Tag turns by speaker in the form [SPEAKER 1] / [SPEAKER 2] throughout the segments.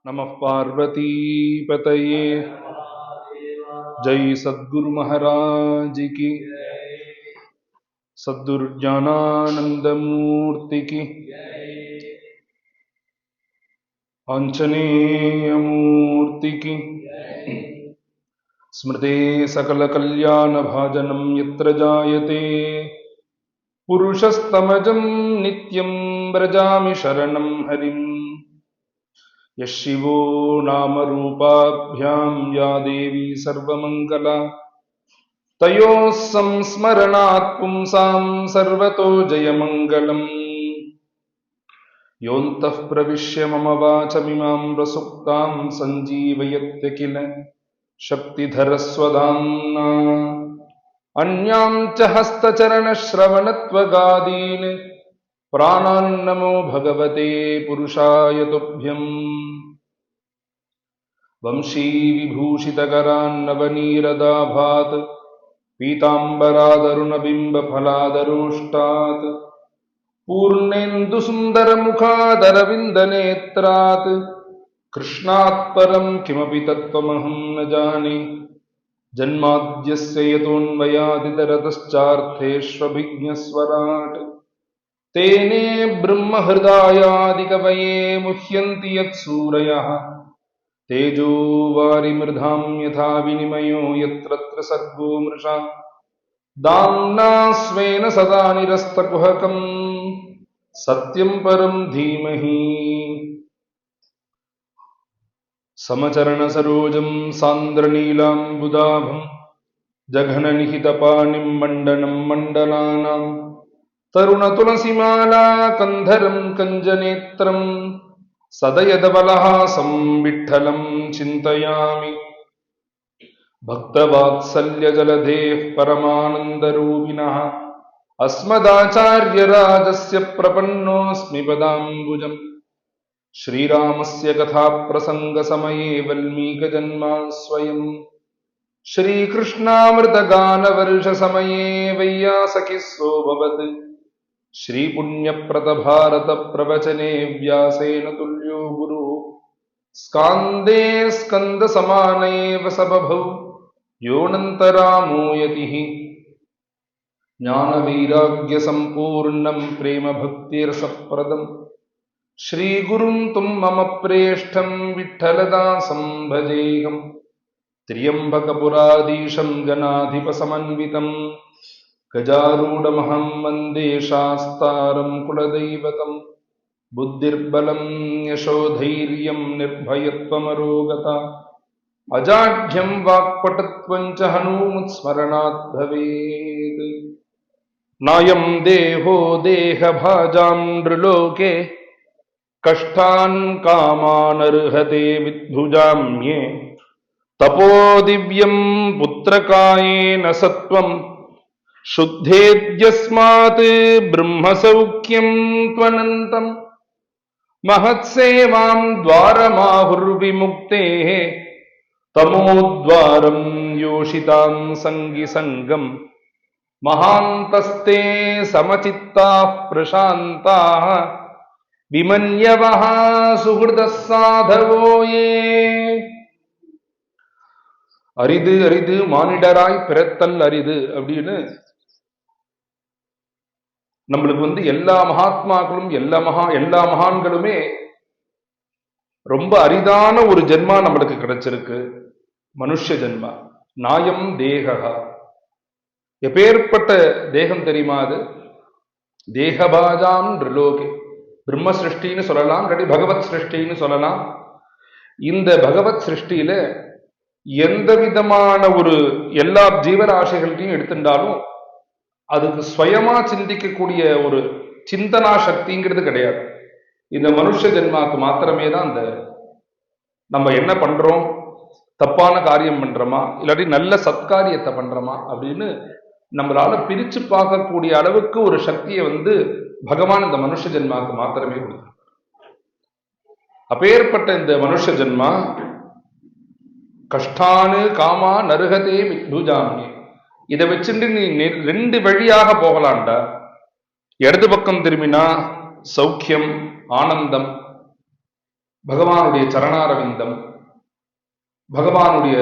[SPEAKER 1] नमः पार्वती पतये। जय सद्गुरु महाराज की, सद्गुरुज्ञानानंद मूर्ति की, आंजनेय मूर्ति की। स्मृते सकल कल्याण भाजनम यत्र जायते पुरुषस्तमजं नित्यं व्रजामि शरणं हरिम्। यः शिवो नाम रूपाभ्यां या देवी सर्वमङ्गला तयोः संस्मरणात् पुंसां सर्वतो जयमङ्गलम्। योऽन्तः प्रविश्य मम वाचमिमां प्रसुप्तां सञ्जीवयत्य किल शक्तिधरस्वधाम्ना। अन्यां च हस्तचरणश्रवणत्वगादीन् प्राणान्नमो भगवते पुरुषाय तुभ्यम्। वंशी विभूषितकरान्नवनीरदाभात् पीताम्बरादरुणबिम्बफलादरोष्टात् पूर्णेन्दुसुन्दरमुखादरविन्दनेत्रात् कृष्णात् परं किमपि तत्त्वमहं न जाने। जन्माद्यस्य यतोऽन्वयादितरतश्चार्थेष्वभिज्ञस्वराट् तेने ब्रह्महृदायादिकवये मुह्यन्ति यत्सूरयः। तेजो वारिमृधां यथा विनिमयो यत्र सर्गो मृषा दाम्ना स्वेन सदा निरस्तकुहकं सत्यं परं धीमहि। समचरणसरोजं सान्द्रनीलाम्बुदाभं जघननिहितपाणिं मण्डनं मण्डलानां तरुणतुलसीमाला कन्धरं कञ्जनेत्रं सदयदबलहासं विठ्ठलं चिन्तयामि। भक्तवात्सल्यजलधेः परमानन्दरूपिणः अस्मदाचार्यराजस्य प्रपन्नोऽस्मि पदाम्बुजम्। श्रीरामस्य कथाप्रसङ्गसमये वल्मीकजन्मा स्वयं श्रीकृष्णामृतगानवर्षसमये वैयासखिः सोऽभवत्। श्रीपुण्यप्रतभारतप्रवचने व्यासेन तुल्यो गुरुः स्कान्दे स्कन्दसमान एव स बभौ योऽनन्तरामो यतिः। ज्ञानवैराग्यसम्पूर्णं प्रेमभक्तिरसप्रदम् श्रीगुरुं तुं मम प्रेष्ठं विठ्ठलदासं भजेऽहम्। त्र्यम्बकपुराधीशं गणाधिपसमन्वितं गजारूढमहं वन्दे शास्तारं कुलदैवतं। बुद्धिर्बलं यशोधैर्यं निर्भयत्वमरोगता अजाढ्यं वाक्पटुत्वं च हनूमत्स्मरणात् भवेत्। नायं देहो देहभाजां नृलोके कष्टान् कामानर्हते विद्भुजाम्ये। तपो दिव्यं पुत्रकायेन सत्वं शुद्धेद्यस्मात् ब्रह्मसौख्यं त्वनन्तम्। महत्सेवां द्वारमाहुर्विमुक्तेः तमोद्वारं योषितां सङ्गिसङ्गम्। महान्तस्ते समचित्ताः प्रशान्ताः विमन्यवः सुहृदः साधवो ये। அரிது அரிது மானிடராய் பிறத்தல் அரிது அப்படின்னு நம்மளுக்கு எல்லா மகாத்மாக்களும் எல்லா மகான்களுமே ரொம்ப அரிதான ஒரு ஜென்மா நம்மளுக்கு கிடைச்சிருக்கு, மனுஷ ஜென்மா. நாயம் தேகா, எப்பேற்பட்ட தேகம் தெரியுமா? அது தேகபாஜாம் ரிலோகே, பிரம்ம சிருஷ்டின்னு சொல்லலாம், இல்லாட்டி பகவத் சிருஷ்டின்னு சொல்லலாம். இந்த பகவத் சிருஷ்டியில எந்த விதமான ஒரு எல்லா ஜீவராசிகள்டையும் எடுத்துட்டாலும் அதுக்கு சுயமா சிந்திக்கக்கூடிய ஒரு சிந்தனா சக்திங்கிறது கிடையாது. இந்த மனுஷ ஜென்மாக்கு மாத்திரமே தான் அந்த நம்ம என்ன பண்றோம், தப்பான காரியம் பண்றோமா இல்லாட்டி நல்ல சத்காரியத்தை பண்றோமா அப்படின்னு நம்மளால பிரிச்சு பார்க்கக்கூடிய அளவுக்கு ஒரு சக்தியை பகவான் இந்த மனுஷ ஜென்மாக்கு மாத்திரமே கொடுத்தார். அப்பேற்பட்ட இந்த மனுஷ ஜென்மா கஷ்டானு காமா நருகதே வித்புஜாமி, இதை வச்சுட்டு நீ ரெண்டு வழியாக போகலாண்டா. இடது பக்கம் திரும்பினா சௌக்கியம் ஆனந்தம், பகவானுடைய சரணாரவிந்தம், பகவானுடைய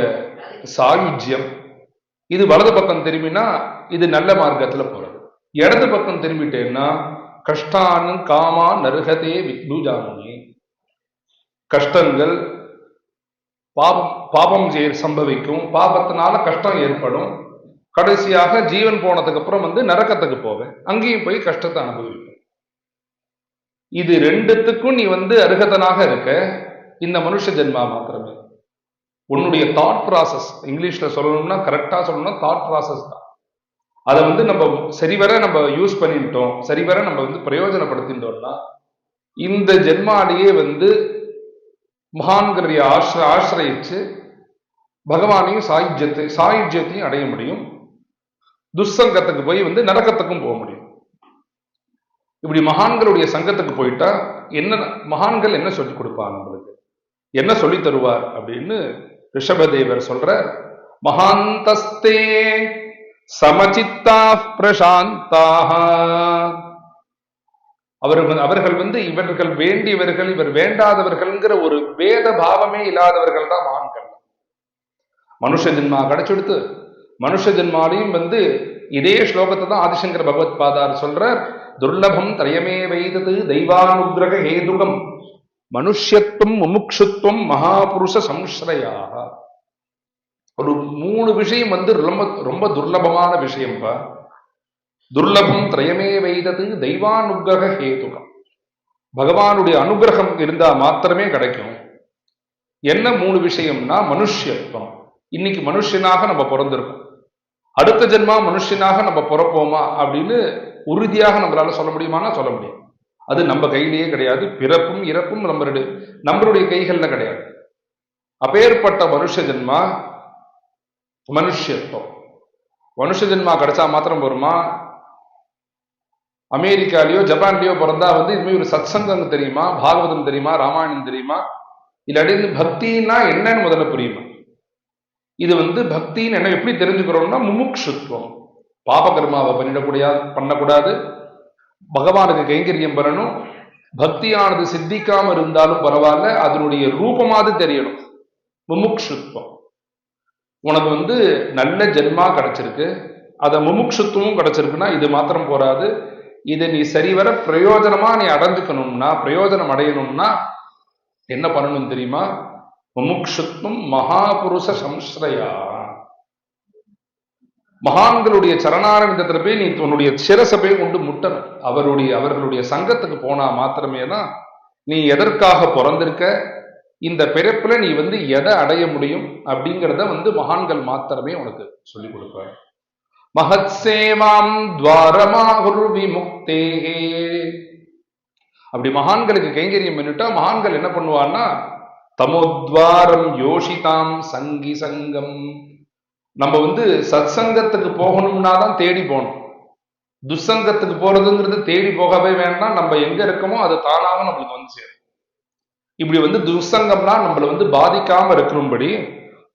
[SPEAKER 1] சாயுஜ்யம். இது வலது பக்கம் திரும்பினா இது நல்ல மார்க்கத்துல போறது. இடது பக்கம் திரும்பிட்டேன்னா கஷ்டானு காமா நருகதே வித்புஜாமி, கஷ்டங்கள், பாபம் சம்பவிக்கும், பாபத்தினால கஷ்டம் ஏற்படும். கடைசியாக ஜீவன் போனதுக்கு அப்புறம் நரக்கத்துக்கு போவேன், அங்கேயும் போய் கஷ்டத்தை அனுபவிப்பேன். இது ரெண்டுத்துக்கும் நீ அருகதனாக இருக்க இந்த மனுஷ ஜென்மா மாத்திரமே. உன்னுடைய தாட் ப்ராசஸ், இங்கிலீஷ்ல சொல்லணும்னா கரெக்டா சொல்லணும்னா தாட் ப்ராசஸ் தான். அதை நம்ம சரிவர நம்ம யூஸ் பண்ணிட்டோம், சரிவர நம்ம பிரயோஜனப்படுத்திட்டோம்னா இந்த ஜென்மாலேயே மகான்களுடைய ஆசிரியிச்சு பகவானையும் சாயுஜ்யத்தையும் அடைய முடியும். துஷ்சங்கத்துக்கு போய் நரக்கத்துக்கும் போக முடியும். இப்படி மகான்களுடைய சங்கத்துக்கு போயிட்டா என்ன, மகான்கள் என்ன சொல்லி கொடுப்பாங்க, நம்மளுக்கு என்ன சொல்லி தருவார் அப்படின்னு ரிஷபதேவர் சொல்ற. மகாந்தஸ்தே சமசித்தா பிரசாந்தாக, அவர்கள் இவர்கள் வேண்டியவர்கள் இவர் வேண்டாதவர்கள்ங்கிற ஒரு வேத பாவமே இல்லாதவர்கள் தான் மகான்கள். மனுஷ ஜென்மா கிடைச்செடுத்து மனுஷ ஜென்மாலையும் இதே ஸ்லோகத்தை தான் ஆதிசங்கர பகவத் பாதார் சொல்றார். துர்லபம் திரயமே வைதது தெய்வானுகிரக ஹேதுகம் மனுஷ்யத்துவம் முமுட்சுத்துவம் மகாபுருஷ சம்ஸ்ரயாக. ஒரு 3 விஷயம் ரொம்ப துர்லபமான விஷயம்பா. துர்லபம் திரயமே வைதது தெய்வானுகிரக ஹேதுகம், பகவானுடைய அனுகிரகம் இருந்தா மாத்திரமே கிடைக்கும். என்ன 3 விஷயம்னா மனுஷ்யத்துவம். இன்னைக்கு மனுஷனாக நம்ம பிறந்திருக்கோம், அடுத்த ஜென்மா மனுஷனாக நம்ம பிறப்போமா அப்படின்னு உறுதியாக நம்மளால சொல்ல முடியுமானா சொல்ல முடியும். அது நம்ம கையிலேயே கிடையாது. பிறப்பும் இறப்பும் நம்மளுடைய கைகள்ல கிடையாது. அப்பேற்பட்ட மனுஷ ஜென்மா மனுஷத்துவம். மனுஷ ஜென்மா கிடைச்சா மாத்திரம் வருமா? அமெரிக்காலேயோ ஜப்பான்லயோ பிறந்தா இதுமாதிரி ஒரு சத்சங்கம் தெரியுமா, பாகவதம் தெரியுமா, ராமாயணம் தெரியுமா, இல்லாட்டி பக்தின்னா என்னன்னு முதல்ல புரியுமா? இது பக்தின்னு என்ன எப்படி தெரிஞ்சுக்கிறோம்னா முமுட்சுத்துவம். பாபகர்மாவை பண்ணக்கூடாது, பகவானுக்கு கைங்கரியம் பண்ணணும். பக்தியானது சித்திக்காம இருந்தாலும் பரவாயில்ல, அதனுடைய ரூபமாவது தெரியணும். முமுட்சுத்துவம். உனக்கு நல்ல ஜென்மா கிடைச்சிருக்கு, அத முமுட்சுத்துவமும் கிடைச்சிருக்குன்னா இது மாத்திரம் போராது. இதை நீ சரிவர பிரயோஜனமா நீ அடைஞ்சுக்கணும்னா, பிரயோஜனம் அடையணும்னா என்ன பண்ணணும் தெரியுமா? முமுட்சுத்துவம் மகாபுருஷ சம்ஸ்ரயா. மகான்களுடைய சரணாரவிந்தத்துல போய் நீ உன்னுடைய சிரசை போய் கொண்டு முட்டணும். அவர்களுடைய சங்கத்துக்கு போனா மாத்திரமே தான் நீ எதற்காக பிறந்திருக்க, இந்த பிறப்புல நீ எதை அடைய முடியும் அப்படிங்கிறத மகான்கள் மாத்திரமே உனக்கு சொல்லிக் கொடுப்பார். மகத் சேவாம் துவாரமாகுரு விமுக்தேஹே. அப்படி மகான்களுக்கு கைங்கரியம் பண்ணிட்டா மகான்கள் என்ன பண்ணுவான்னா தமோத்வாரம் யோஷிதாம் சங்கி சங்கம். நம்ம சத்சங்கத்துக்கு போகணும்னா தான் தேடி போகணும். துசங்கத்துக்கு போறதுங்கிறது தேடி போகவே வேண்டாம். நம்ம எங்க இருக்கோமோ அது தானாக நம்மளுக்கு சேரும். இப்படி துசங்கம்னா நம்மளை பாதிக்காம இருக்கணும்படி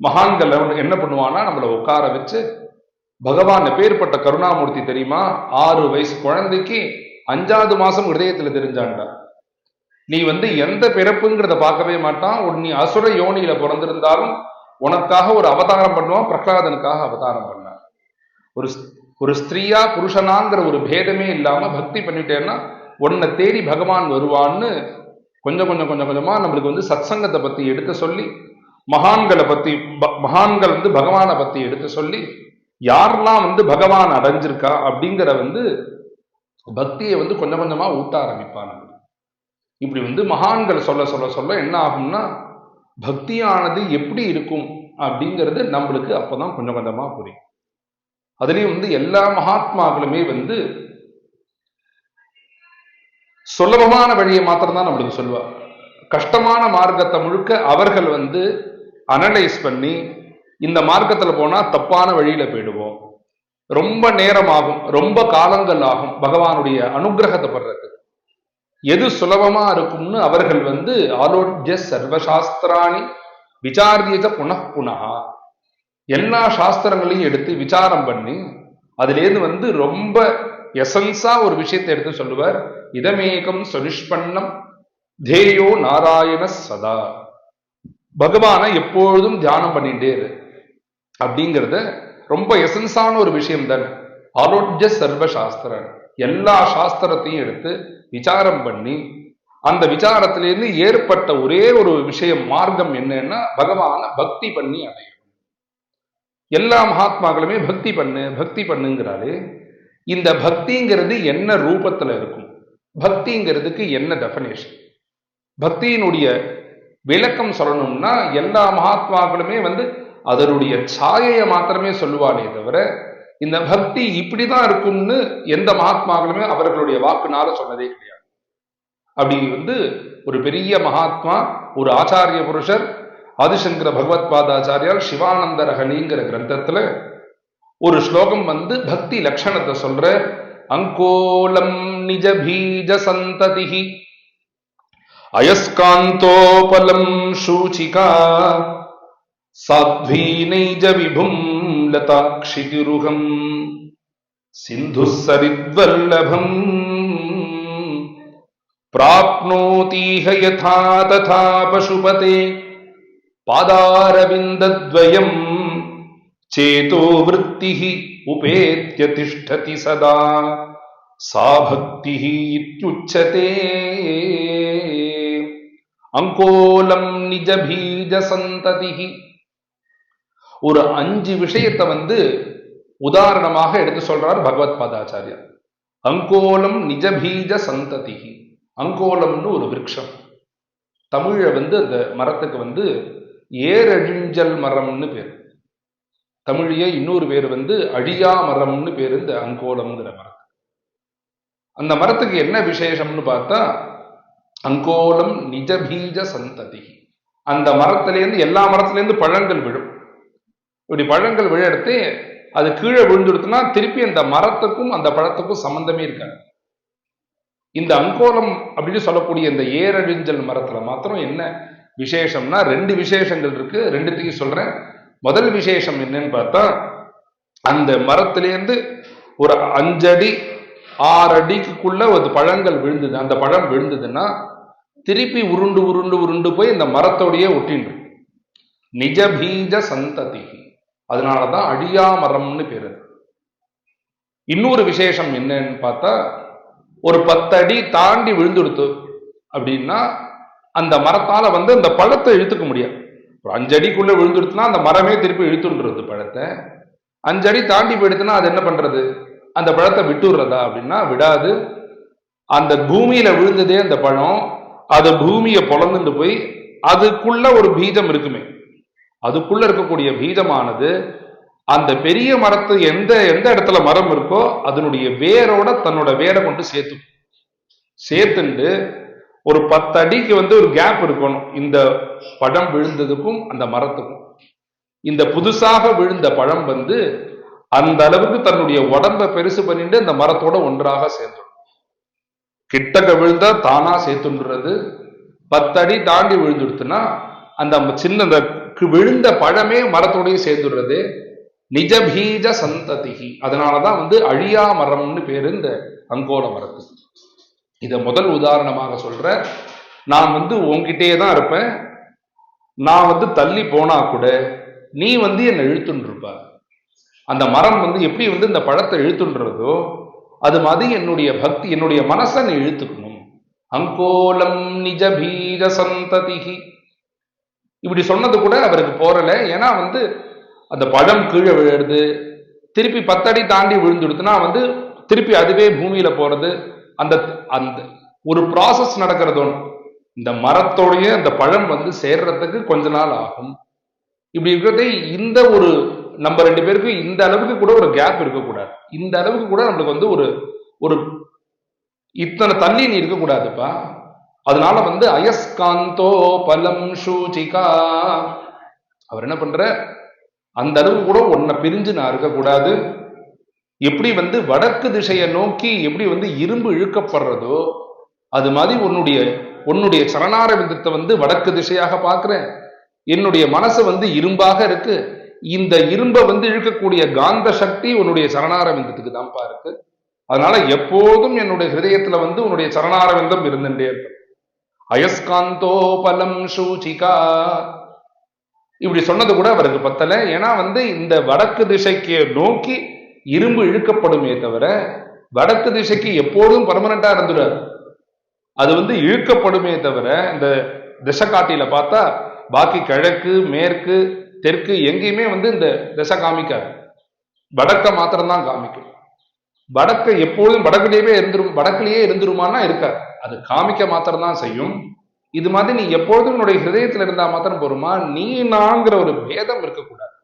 [SPEAKER 1] மகான்கள் என்ன பண்ணுவான்னா நம்மளை உட்கார வச்சு, பகவான் எப்பேற்பட்ட கருணாமூர்த்தி தெரியுமா? 6 வயசு குழந்தைக்கு 5வது மாசம் ஹிருதயத்துல தெரிஞ்சாண்டா. நீ எந்த பிறப்புங்கிறத பார்க்கவே மாட்டான். நீ அசுர யோனியில பிறந்திருந்தாலும் உனக்காக ஒரு அவதாரம் பண்ணுவான். பிரகலாதனுக்காக அவதாரம் பண்ணான். ஒரு ஸ்திரீயா புருஷனாங்கிற ஒரு பேதமே இல்லாம பக்தி பண்ணிட்டேன்னா உன்னை தேடி பகவான் வருவான்னு கொஞ்சம் கொஞ்சமா நம்மளுக்கு சத்சங்கத்தை பத்தி எடுத்து சொல்லி, மகான்கள் பகவானை பத்தி எடுத்து சொல்லி, யாரெல்லாம் பகவான் அடைஞ்சிருக்கா அப்படிங்கிற பக்தியை கொஞ்சம் கொஞ்சமா ஊட்ட ஆரம்பிப்பாங்க. இப்படி மகான்கள் சொல்ல சொல்ல சொல்ல என்ன ஆகும்னா பக்தியானது எப்படி இருக்கும் அப்படிங்கிறது நம்மளுக்கு அப்பதான் கொஞ்சம் கொஞ்சமா புரியும். அதுலயும் எல்லா மகாத்மாக்களுமே சுலபமான வழியை மாத்திரம்தான் நம்மளுக்கு சொல்லுவார். கஷ்டமான மார்க்கத்தை முழுக்க அவர்கள் அனலைஸ் பண்ணி இந்த மார்க்கத்துல போனா தப்பான வழியில போயிடுவோம், ரொம்ப நேரம் ஆகும், ரொம்ப காலங்கள் ஆகும் பகவானுடைய அனுகிரகத்தை படுறதுக்கு. எது சுலபமா இருக்கும்னு அவர்கள் ஆலோட்ய சர்வசாஸ்திராணி விசாரியஜ புனః எல்லா சாஸ்திரங்களையும் எடுத்து விசாரம் பண்ணி அதுலேருந்து ரொம்ப எசன்ஸா ஒரு விஷயத்தை எடுத்து சொல்லுவார். இதமேகம் சுனிஷ்பன்னம் தேயோ நாராயண சதா, பகவானை எப்பொழுதும் தியானம் பண்ணிட்டே இரு அப்படிங்கிறத ரொம்ப எசன்ஸான ஒரு விஷயம் தானே. ஆரோக்கிய சர்வ சாஸ்திரன், எல்லா சாஸ்திரத்தையும் எடுத்து விசாரம் பண்ணி அந்த விசாரத்திலிருந்து ஏற்பட்ட ஒரே ஒரு விஷயம் மார்க்கம் என்னன்னா பகவான பக்தி பண்ணி அடையும். எல்லா மகாத்மாக்களுமே பக்தி பண்ணு பக்தி பண்ணுங்கிறாரு. இந்த பக்திங்கிறது என்ன ரூபத்துல இருக்கும், பக்திங்கிறதுக்கு என்ன டெஃபினேஷன், பக்தியினுடைய விளக்கம் சொல்லணும்னா எல்லா மகாத்மாக்களுமே அதனுடைய சாயையை மாத்திரமே சொல்லுவானே தவிர இந்த பக்தி இப்படிதான் இருக்கும்னு எந்த மகாத்மாக்களுமே அவர்களுடைய வாக்குனால சொன்னதே கிடையாது. அப்படி ஒரு பெரிய மகாத்மா, ஒரு ஆச்சாரிய புருஷர் ஆதிசங்கர பகவத் பாதாச்சாரியால் சிவானந்த ரகலிங்கிற கிரந்தத்துல ஒரு ஸ்லோகம் பக்தி லட்சணத்தை சொல்ற. அங்கோலம் நிஜ பீஜ சந்ததிஹி அயஸ்காந்தோபலம் சூச்சிகா சாத்வி நைஜ விபும் லதாக்ஷிதிருகம் சிந்து சரித்வல்லபம் பிராப்னோதீஹ யதா ததா பசுபதே பாதாரவிந்தத்வயம் சேதோ விருத்திஹி உபேத்ய திஷ்டதி சதா சா பக்திஹி இத்யுச்சதே. அங்கோலம் நிஜ பீஜ சந்ததிஹி, ஒரு 5 விஷயத்தை உதாரணமாக எடுத்து சொல்றார் பகவத் பாதாச்சாரியார். அங்கோலம் நிஜ பீஜ சந்ததிஹி, அங்கோலம்னு ஒரு விருட்சம். தமிழ்ல அந்த மரத்துக்கு ஏரழிஞ்சல் மரம்னு பேர். தமிழ்லயே இன்னொரு பேர் அழியா மரம்னு பேரு இந்த அங்கோலம்ங்கிற மரம். அந்த மரத்துக்கு என்ன விசேஷம்னு பார்த்தா அங்கோலம் நிஜ பீஜ சந்ததி. அந்த மரத்திலேருந்து எல்லா மரத்திலேருந்து பழங்கள் விழும். இப்படி பழங்கள் விழடுத்து அது கீழே விழுந்துடுத்துனா திருப்பி அந்த மரத்துக்கும் அந்த பழத்துக்கும் சம்பந்தமே இருக்காது. இந்த அங்கோலம் அப்படின்னு சொல்லக்கூடிய இந்த ஏரழிஞ்சல் மரத்துல மாத்திரம் என்ன விசேஷம்னா 2 விசேஷங்கள் இருக்கு. 2த்தையும் சொல்றேன். முதல் விசேஷம் என்னன்னு பார்த்தா அந்த மரத்திலேருந்து ஒரு 5 அடி 6 அடிக்குள்ள ஒரு பழங்கள் விழுந்தது. அந்த பழம் விழுந்ததுன்னா திருப்பி உருண்டு உருண்டு உருண்டு போய் இந்த மரத்தோடையே ஒட்டின்று நிஜ பீஜ சந்ததி. அதனாலதான் அழியா மரம்னு பேரு. இன்னொரு விசேஷம் என்னன்னு பார்த்தா ஒரு 10 அடி தாண்டி விழுந்துடுத்து அப்படின்னா அந்த மரத்தால அந்த பழத்தை இழுத்துக்க முடியாது. ஒரு 5 அடிக்குள்ள விழுந்துடுத்துனா அந்த மரமே திருப்பி இழுத்துன்றது பழத்தை. 5 அடி தாண்டி போயிடுத்துனா அது என்ன பண்றது, அந்த பழத்தை விட்டுடுறதா அப்படின்னா விடாது. அந்த பூமியில விழுந்ததே அந்த பழம், அது பூமியை பொழந்துட்டு போய் அதுக்குள்ள ஒரு பீஜம் இருக்குமே, அதுக்குள்ள இருக்கக்கூடிய பீஜமானது அந்த பெரிய மரத்து எந்த எந்த இடத்துல மரம் இருக்கோ அதனுடைய வேரோட தன்னோட வேரை கொண்டு சேர்த்துண்டு ஒரு 10 அடிக்கு ஒரு கேப் இருக்கணும் இந்த பழம் விழுந்ததுக்கும் அந்த மரத்துக்கும். இந்த புதுசாக விழுந்த பழம் அந்த அளவுக்கு தன்னுடைய உடம்பை பெருசு பண்ணிட்டு அந்த மரத்தோட ஒன்றாக சேர்ந்துடும். கிட்டக்க விழுந்தா தானா சேர்த்துன்றது. 10 அடி தாண்டி விழுந்துடுத்துன்னா அந்த சின்ன விழுந்த பழமே மரத்தோடய சேர்ந்துடுறது. நிஜ பீஜ சந்ததிஹி. அதனாலதான் அழியா மரம்னு பேரு இந்த அங்கோல மரத்துக்கு. இத முதல் உதாரணமாக சொல்ற. நான் உன்கிட்டே தான் இருப்பேன். நான் தள்ளி போனா கூட நீ என்னை இழுத்துன்றிருப்ப. அந்த மரம் எப்படி இந்த பழத்தை இழுத்துன்றதோ அது மாதிரி என்னுடைய பக்தி, என்னுடைய மனசை நீ இழுத்துக்கணும். அங்கோலம் நிஜ பீஜ சந்ததிஹி இப்படி சொன்னது கூட அவருக்கு போறல. ஏன்னா அந்த பழம் கீழே விழுறது, திருப்பி 10 அடி தாண்டி விழுந்துடுத்துனா திருப்பி அதுவே பூமியில போறது, அந்த அந்த ஒரு ப்ராசஸ் நடக்கிறது. இந்த மரத்தோடைய அந்த பழம் சேர்றதுக்கு கொஞ்ச நாள் ஆகும். இப்படி இருக்கிறதே இந்த ஒரு நம்ம 2 பேருக்கு இந்த அளவுக்கு கூட ஒரு கேப் இருக்கக்கூடாது. இந்த அளவுக்கு கூட நம்மளுக்கு ஒரு ஒரு இத்தனை தள்ளி நீ இருக்கக்கூடாதுப்பா. அதனால அயஸ்காந்தோ பலம் சூச்சிகா. அவர் என்ன பண்ற, அந்த அளவுக்கு கூட உன்னை பிரிஞ்சு நான் இருக்கக்கூடாது. எப்படி வடக்கு திசையை நோக்கி எப்படி இரும்பு இழுக்கப்படுறதோ அது மாதிரி உன்னுடைய சரணார விந்தத்தை வடக்கு திசையாக பார்க்கிறேன். என்னுடைய மனசு இரும்பாக இருக்கு. இந்த இரும்பை இழுக்கக்கூடிய காந்த சக்தி உன்னுடைய சரணார விந்தத்துக்கு தான்ப்பா இருக்கு. அதனால எப்போதும் என்னுடைய ஹிருதயத்துல உன்னுடைய சரணார விந்தம் இருந்துட்டே இருக்கு. அயஸ்காந்தோபலம் சூச்சிகா. இப்படி சொன்னது கூட அவருக்கு பத்தல. ஏன்னா இந்த வடக்கு திசைக்கு நோக்கி இரும்பு இழுக்கப்படுமே தவிர வடக்கு திசைக்கு எப்போதும் பர்மனண்டா இருந்துடாது. அது இழுக்கப்படுமே தவிர இந்த திசை காட்டியில பார்த்தா பாக்கி கிழக்கு மேற்கு தெற்கு எங்கேயுமே இந்த திசை காமிக்காது. வடக்க மாத்திரம்தான் காமிக்கும். வடக்க எப்போதும் வடக்குலயே இருந்துருமானா இருக்காது. அது காமிக்க மாத்திரம்தான் செய்யும். இது மாதிரி நீ எப்பொழுதும் உன்னுடைய ஹிருதயத்துல இருந்தா மாத்திரம் போருமா, நீ நாங்கிற ஒரு பேதம் இருக்கக்கூடாது.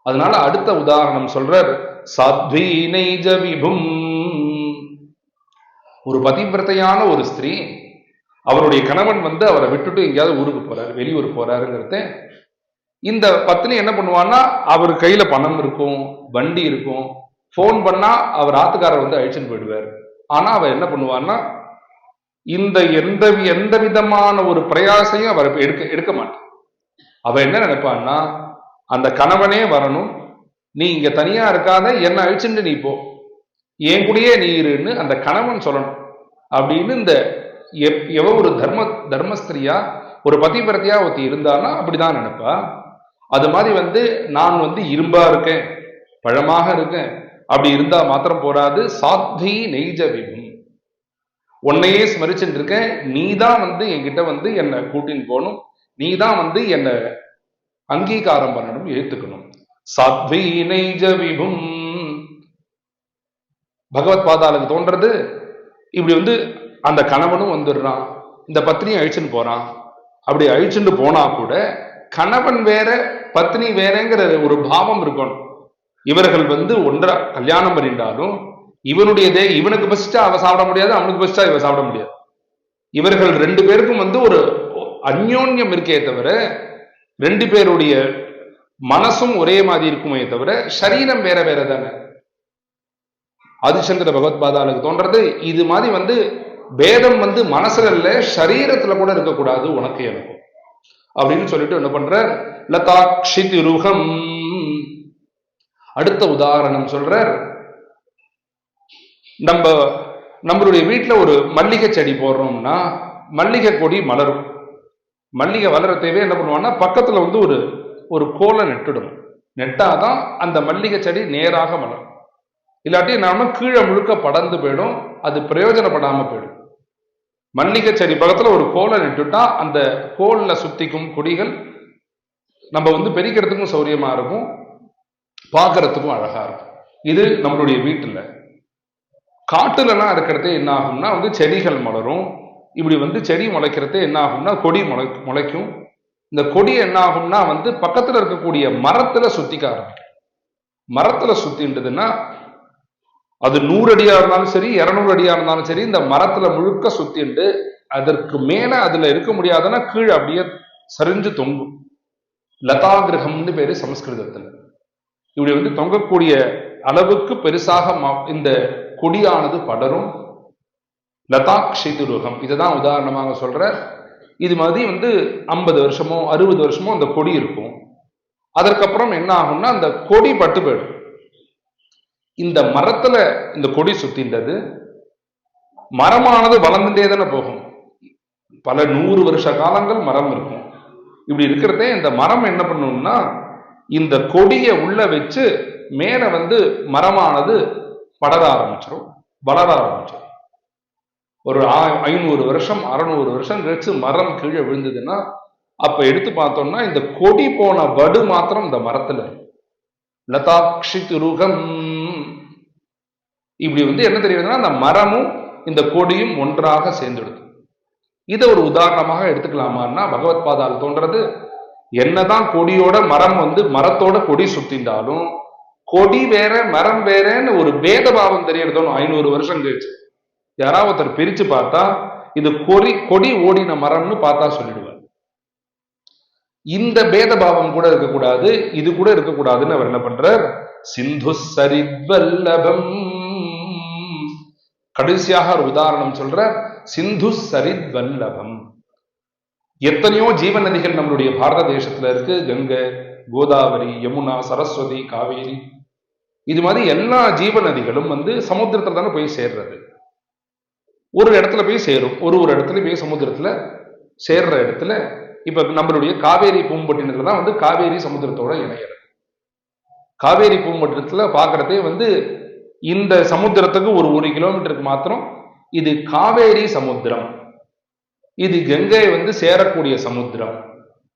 [SPEAKER 1] அதனால அடுத்த உதாரணம் சொல்றார். சாத்வி நைஜ விபும். ஒரு பதிவிரத்தையான ஒரு ஸ்திரீ, அவருடைய கணவன் அவரை விட்டுட்டு எங்கேயாவது ஊருக்கு போறாரு, வெளியூர் போறாருங்கிறத இந்த பத்னி என்ன பண்ணுவான்னா, அவர் கையில பணம் இருக்கும், வண்டி இருக்கும், போன் பண்ணா அவர் ஆத்துக்காரர் அழிச்சுன்னு போயிடுவார். ஆனா அவ என்ன பண்ணுவான்னா, இந்த எந்த விதமான ஒரு பிரயாசையும் அவர் எடுக்க மாட்டான். அவ என்ன நினைப்பான்னா, அந்த கணவனே வரணும், நீ இங்க தனியா இருக்காத, என்ன அழிச்சுட்டு நீ போ, என் கூடயே நீ இருன்னு அந்த கணவன் சொல்லணும் அப்படின்னு எவ ஒரு தர்மஸ்திரியா ஒரு பதிவிரத்தையா ஒருத்தி இருந்தான்னா அப்படிதான் நினைப்பா. அது மாதிரி நான் இரும்பா இருக்கேன், பழமாக இருக்கேன் அப்படி இருந்தா மாத்திரம் போராது. சாத்வி நெய்ஜ விபும், உன்னையே ஸ்மரிச்சுட்டு இருக்கேன், நீதான் என்கிட்ட என்னை கூட்டின்னு போகணும், நீதான் என்னை அங்கீகாரம் பண்ணணும், ஏத்துக்கணும். சாத்வி நெய்ஜ விபும். பகவத் பாதாளுக்கு தோன்றது இப்படி அந்த கணவனும் வந்துடுறான், இந்த பத்னியை அழிச்சுன்னு போறான். அப்படி அழிச்சுட்டு போனா கூட கணவன் வேற பத்னி வேறங்கிற ஒரு பாவம் இருக்கணும். இவர்கள் ஒன்றா கல்யாணம் பண்ணிட்டாலும் இவனுடையதே இவனுக்கு பசிச்சா அவ சாப்பிட முடியாது, அவனுக்கு பசிச்சா இவ சாப்பிட முடியாது. இவர்கள் ரெண்டு பேருக்கும் ஒரு அந்யோன்யம் இருக்கே தவிர ரெண்டு பேருடைய மனசும் ஒரே மாதிரி இருக்குமே தவிர சரீரம் வேற வேற தானே. ஆதிசங்கர பகவத் பாதாளுக்கு தோன்றது இது மாதிரி பேதம் மனசுல இல்ல, சரீரத்துல கூட இருக்கக்கூடாது உனக்கு எனக்கும் அப்படின்னு சொல்லிட்டு என்ன பண்ற, லதாக்ஷி திருகம். அடுத்த உதாரணம் சொல்றார். நம்மளுடைய வீட்டுல ஒரு மல்லிகை செடி போடுறோம்னா மல்லிகை கொடி மலரும். மல்லிகை வளர தேவை என்ன பண்ணுவான்னா, பக்கத்துல ஒரு கோலை நெட்டுடணும். நெட்டாதான் அந்த மல்லிகை செடி நேராக மலரும். இல்லாட்டி நாம கீழே முழுக்க படர்ந்து போயிடும், அது பிரயோஜனப்படாம போயிடும். மல்லிகை செடி பக்கத்துல ஒரு கோலை நெட்டுட்டா அந்த கோல்ல சுத்திக்கும் கொடிகள் நம்ம பெரிக்கிறதுக்கும் சௌரியமா இருக்கும், பார்க்கறதுக்கும் அழகா இருக்கும். இது நம்மளுடைய வீட்டுல. காட்டுலலாம் இருக்கிறதே என்ன ஆகும்னா செடிகள் மலரும். இப்படி செடி முளைக்கிறதே என்ன ஆகும்னா கொடி முளைக்கும். இந்த கொடி என்ன ஆகும்னா பக்கத்துல இருக்கக்கூடிய மரத்துல சுத்திக்க ஆரம்பிக்கும். மரத்துல சுத்தின்றதுன்னா அது 100 அடியா இருந்தாலும் சரி, 200 அடியா இருந்தாலும் சரி, இந்த மரத்துல முழுக்க சுத்திண்டு அதற்கு மேல அதுல இருக்க முடியாதுன்னா கீழே அப்படியே சரிஞ்சு தொங்கும். லதாகிரகம்னு பேரு சமஸ்கிருதத்துல. இப்படி தொங்கக்கூடிய அளவுக்கு பெருசாக இந்த கொடியானது படரும். லதாக்ஷிதுருகம் இதுதான் உதாரணமாக சொல்ற. இது மாதிரி 50 வருஷமோ 60 வருஷமோ அந்த கொடி இருக்கும். அதற்கப்புறம் என்ன ஆகும்னா அந்த கொடி பட்டு போயிடும். இந்த மரத்துல இந்த கொடி சுத்தின்றது, மரமானது வளர்ந்துட்டே தானே போகும். பல 100 வருஷ காலங்கள் மரம் இருக்கும். இப்படி இருக்கிறதே இந்த மரம் என்ன பண்ணும்னா இந்த கொடியை உள்ள வச்சு மேல மரமானது படர ஆரம்பிச்சிடும், வளர ஆரம்பிச்சிடும். ஒரு 500 வருஷம் 600 வருஷம் கழிச்சு மரம் கீழே விழுந்ததுன்னா அப்ப எடுத்து பார்த்தோம்னா இந்த கொடி போன வடு மாத்திரம் இந்த மரத்துல இருக்கு. லதாக்ஷி துருகம். இப்படி என்ன தெரியுதுன்னா அந்த மரமும் இந்த கொடியும் ஒன்றாக சேர்ந்துடுது. இதை ஒரு உதாரணமாக எடுத்துக்கலாமான்னா பகவத் பாதால் தோன்றது, என்னதான் கொடியோட மரம் மரத்தோட கொடி சுத்திந்தாலும் கொடி வேற மரம் வேறன்னு ஒரு பேத பாவம் தெரியறதோன்னு 500 வருஷம் கழிச்சு யாராவது ஒருத்தர் பிரிச்சு பார்த்தா இது கொடி ஓடின மரம்னு பார்த்தா சொல்லிடுவார். இந்த பேத பாவம் கூட இருக்கக்கூடாது, இது கூட இருக்கக்கூடாதுன்னு அவர் என்ன பண்றார், சிந்து சரித்வல்லபம். கடைசியாக ஒரு உதாரணம் சொல்ற, சிந்து சரித்வல்லபம். எத்தனையோ ஜீவ நதிகள் நம்மளுடைய பாரத தேசத்துல இருக்கு. கங்கை, கோதாவரி, யமுனா, சரஸ்வதி, காவேரி, இது மாதிரி எல்லா ஜீவ நதிகளும் சமுத்திரத்துல தானே போய் சேர்றது. ஒரு இடத்துல போய் சேரும், ஒரு இடத்துல போய் சமுத்திரத்துல சேர்ற இடத்துல இப்ப நம்மளுடைய காவேரி பூம்பட்டினத்துல தான் வந்து காவேரி சமுத்திரத்தோட இணையிறது. காவேரி பூம்பட்டினத்துல பாக்குறதே வந்து இந்த சமுத்திரத்துக்கு ஒரு 1 கிலோமீட்டருக்கு மாத்திரம் இது காவேரி சமுத்திரம், இது கங்கை வந்து சேரக்கூடிய சமுத்திரம்,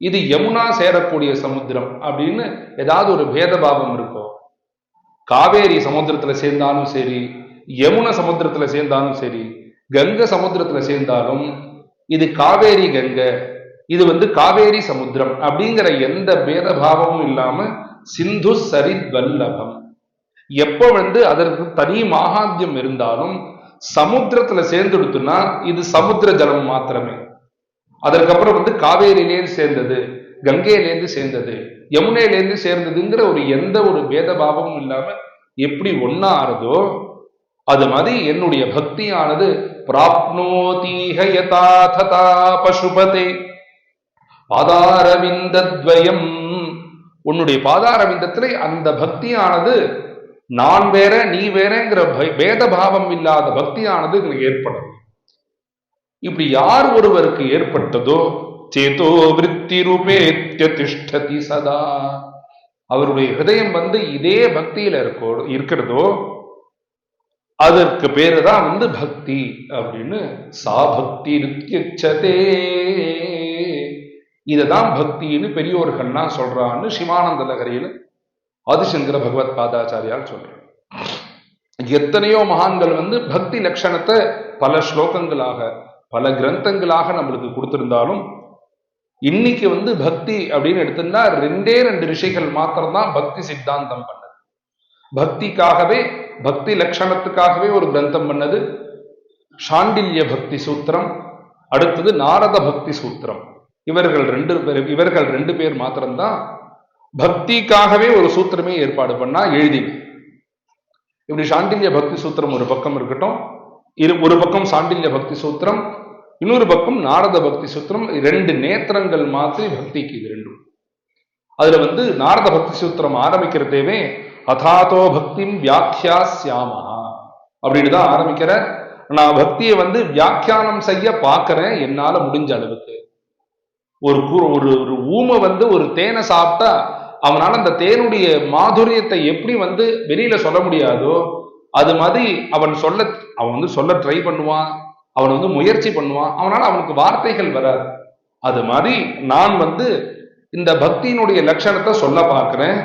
[SPEAKER 1] இது யமுனா சேரக்கூடிய சமுத்திரம் அப்படின்னு ஏதாவது ஒரு பேதபாவம் இருக்கும். காவேரி சமுத்திரத்துல சேர்ந்தாலும் சரி, யமுனா சமுத்திரத்துல சேர்ந்தாலும் சரி, கங்கை சமுத்திரத்துல சேர்ந்தாலும் இது காவேரி கங்கை, இது வந்து காவேரி சமுத்திரம் அப்படிங்கிற எந்த பேதபாவமும் இல்லாம சிந்து சரித் வல்லபம். எப்ப வந்து அதற்கு தனி மகாத்யம் இருந்தாலும் சமுத்திரத்துல சேர்ந்துடுத்துனா இது சமுத்திர ஜலம் மாத்திரமே. அதற்கப்புறம் வந்து காவேரியிலேருந்து சேர்ந்தது, கங்கையிலேருந்து சேர்ந்தது, யமுனையிலேருந்து சேர்ந்ததுங்கிற ஒரு எந்த ஒரு பேதபாவமும் இல்லாம எப்படி ஒன்னா ஆறுதோ அது மாதிரி என்னுடைய பக்தியானது பிராப்னோதீஹ யதா ததா பசுபதே பாதாரவிந்தத்வயம். உன்னுடைய பாதாரவிந்தத்திலே அந்த பக்தியானது நான் வேற நீ வேறங்கிற பேதபாவம் இல்லாத பக்தியானது ஏற்படும். இப்படி யார் ஒருவருக்கு ஏற்பட்டதோ சேதோ விருத்தி ரூபேத்ய திஷ்டதி சதா, அவருடைய ஹிருதயம் வந்து இதே பக்தியில இருக்கிறதோ அதற்கு பேரு தான் வந்து பக்தி அப்படின்னு. சா பக்தி ருத்யச்சதே, இததான் பக்தின்னு பெரியோர்கள்லாம் சொல்றான்னு சிவானந்த லகரியில் ஆதிசங்கர பகவத் பாதாச்சாரியால் சொல்றார். எத்தனையோ மகான்கள் வந்து பக்தி லட்சணத்தை பல ஸ்லோகங்களாக பல கிரந்தங்களாக நம்மளுக்கு கொடுத்திருந்தாலும் இன்னைக்கு வந்து பக்தி அப்படின்னு எடுத்திருந்தா 2 ரிஷிகள் மாத்திரம்தான் பக்தி சித்தாந்தம் பண்ணது. பக்திக்காகவே பக்தி லட்சணத்துக்காகவே ஒரு கிரந்தம் பண்ணது சாண்டில்ய பக்தி சூத்திரம், அடுத்தது நாரத பக்தி சூத்திரம். இவர்கள் 2 பேர் மாத்திரம்தான் பக்திக்காகவே ஒரு சூத்திரமே ஏற்பாடு பண்ணா எழுதி. இப்படி சாண்டில்ய பக்தி சூத்திரம் ஒரு பக்கம் இருக்கட்டும், ஒரு பக்கம் சாண்டில்ய பக்தி சூத்திரம், இன்னொரு பக்கம் நாரத பக்தி சூத்திரம். 2 நேத்திரங்கள் மாதிரி பக்திக்கு இது 2. அதுல வந்து நாரத பக்தி சூத்திரம் ஆரம்பிக்கிறதேவே அதாதோ பக்திம் வியாக்கியாஸ்யாமா அப்படின்னு தான் ஆரம்பிக்கிற. நான் பக்தியை வந்து வியாக்கியானம் செய்ய பார்க்கிறேன் என்னால முடிஞ்ச அளவுக்கு. ஒரு ஊமை வந்து ஒரு தேனை சாப்பிட்டா அவனால அந்த தேனுடைய மாதுரியத்தை எப்படி வந்து வெளியில சொல்ல முடியாதோ அது மாதிரி அவன் வந்து சொல்ல ட்ரை பண்ணுவான், அவன் வந்து முயற்சி பண்ணுவான், அவனால அவனுக்கு வார்த்தைகள் வராது. அது மாதிரி நான் வந்து இந்த பக்தியினுடைய லட்சணத்தை சொல்ல பார்க்கிறேன்.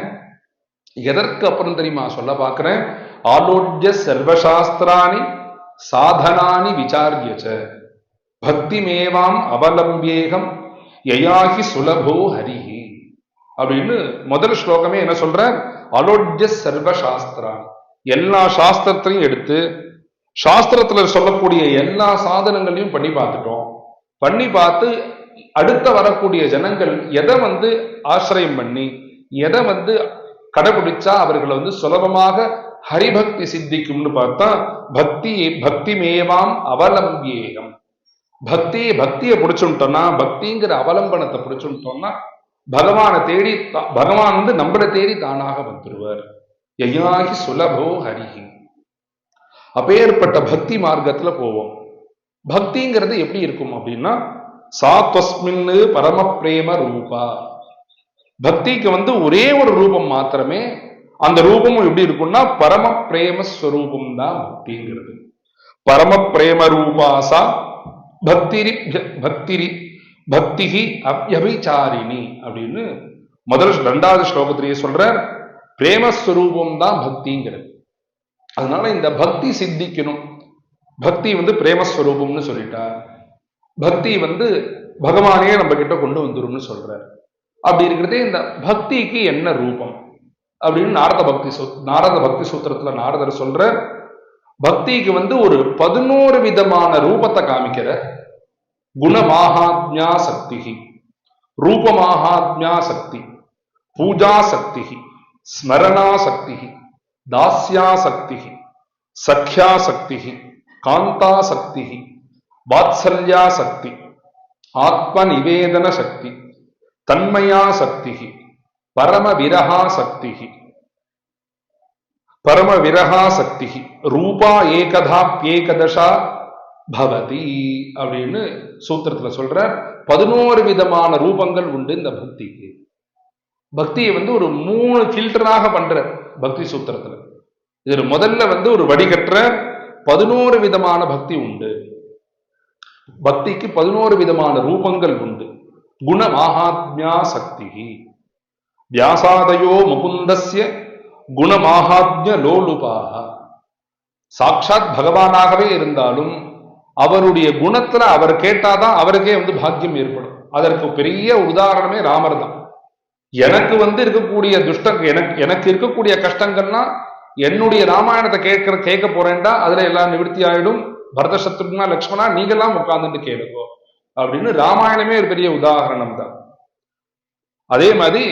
[SPEAKER 1] எதற்கு அப்புறம் தெரியுமா சொல்ல பார்க்கிறேன்? ஆலோட்ய சர்வசாஸ்திராணி சாதனானி விசாரியச்ச பக்திமேவாம் அவலம்பியேகம் யயாகி சுலபோ ஹரிஹி அப்படின்னு முதல் ஸ்லோகமே என்ன சொல்ற? அலோட்ய சர்வசாஸ்திராணி, எல்லா சாஸ்திரத்தையும் எடுத்து சாஸ்திரத்துல சொல்லக்கூடிய எல்லா சாதனங்களையும் பண்ணி பார்த்துட்டோம். பண்ணி பார்த்து அடுத்த வரக்கூடிய ஜனங்கள் எதை வந்து ஆசிரியம் பண்ணி எதை வந்து கடைபிடிச்சா அவர்களை வந்து சுலபமாக ஹரிபக்தி சித்திக்கும்னு பார்த்தா பக்தி மேவாம் அவலம்பியேகம். பக்தியை பிடிச்சுட்டோம்னா, பக்திங்கிற அவலம்பனத்தை பிடிச்சுட்டோம்னா பகவானை தேடி பகவான் வந்து நம்மளை தேடி தானாக வந்துடுவார். யயாகி சுலபோ ஹரிஹி. அப்பேற்பட்ட பக்தி மார்க்கத்துல போவோம். பக்திங்கிறது எப்படி இருக்கும் அப்படின்னா சாத்வஸ்மின்னு பரம பிரேம ரூபா. பக்திக்கு வந்து ஒரே ஒரு ரூபம் மாத்திரமே, அந்த ரூபமும் எப்படி இருக்கும்னா பரம பிரேம ஸ்வரூபம் தான் பக்திங்கிறது. பரம பிரேம ரூபாசா பக்திஹி அவ்யபிசாரிணி அப்படின்னு முதல் 2வது ஸ்லோகத்திலேயே சொல்ற. பிரேமஸ்வரூபம் தான் பக்திங்கிறது. அதனால இந்த பக்தி சித்திக்கணும். பக்தி வந்து பிரேமஸ்வரூபம்னு சொல்லிட்டார். பக்தி வந்து பகவானே நம்ம கிட்ட கொண்டு வந்துரும்னு சொல்றார். அப்படி இருக்கிறதே இந்த பக்திக்கு என்ன ரூபம் அப்படின்னு நாரத பக்தி சூத்திரத்துல நாரதர் சொல்ற. பக்திக்கு வந்து ஒரு 11 விதமான ரூபத்தை காமிக்கிற. குணமாகாத்மியா சக்தி, ரூபமாகாத்மியா சக்தி, பூஜா சக்தி, ஸ்மரணா சக்தி, தாஸ்யா சக்தி, சக்யா சக்தி, காந்தா சக்தி, வாத்சல்யா சக்தி, ஆத்ம நிவேதன சக்தி, தன்மயா சக்தி, பரம விரஹா சக்தி, பரம விரஹா சக்தி, ரூபா ஏகதாப்யேகதசா பவதி அப்படின்னு சூத்திரத்துல சொல்ற. 11 விதமான ரூபங்கள் உண்டு இந்த பக்திக்கு. பக்தியை ஒரு 3 ஃபில்டராக பண்ற பக்தி சூத்திரத்துல. இது முதல்ல ஒரு வடிகற்ற 11 விதமான பக்தி உண்டு. பக்திக்கு 11 விதமான ரூபங்கள் உண்டு. குண மாஹாத்மியா சக்தி வியாசாதயோ முகுந்தஸ்ய குண மாஹாத்மிய லோலுபாக. சாட்சாத் பகவானாகவே இருந்தாலும் அவருடைய குணத்துல அவர் கேட்டாதான் அவருக்கே பாக்கியம் ஏற்படும். அதற்கு பெரிய உதாரணமே ராமர் தான். எனக்கு இருக்கக்கூடிய எனக்கு இருக்கக்கூடிய கஷ்டங்கள்னா என்னுடைய ராமாயணத்தை கேட்க போறேன்டா அதுல எல்லாம் நிவர்த்தி ஆயிடும். பரத சத்ருக்னா லக்ஷ்மணா நீங்கெல்லாம் உட்கார்ந்துட்டு கேளுங்கோ அப்படின்னு ராமாயணமே ஒரு பெரிய உதாரணம் தான். அதே மாதிரி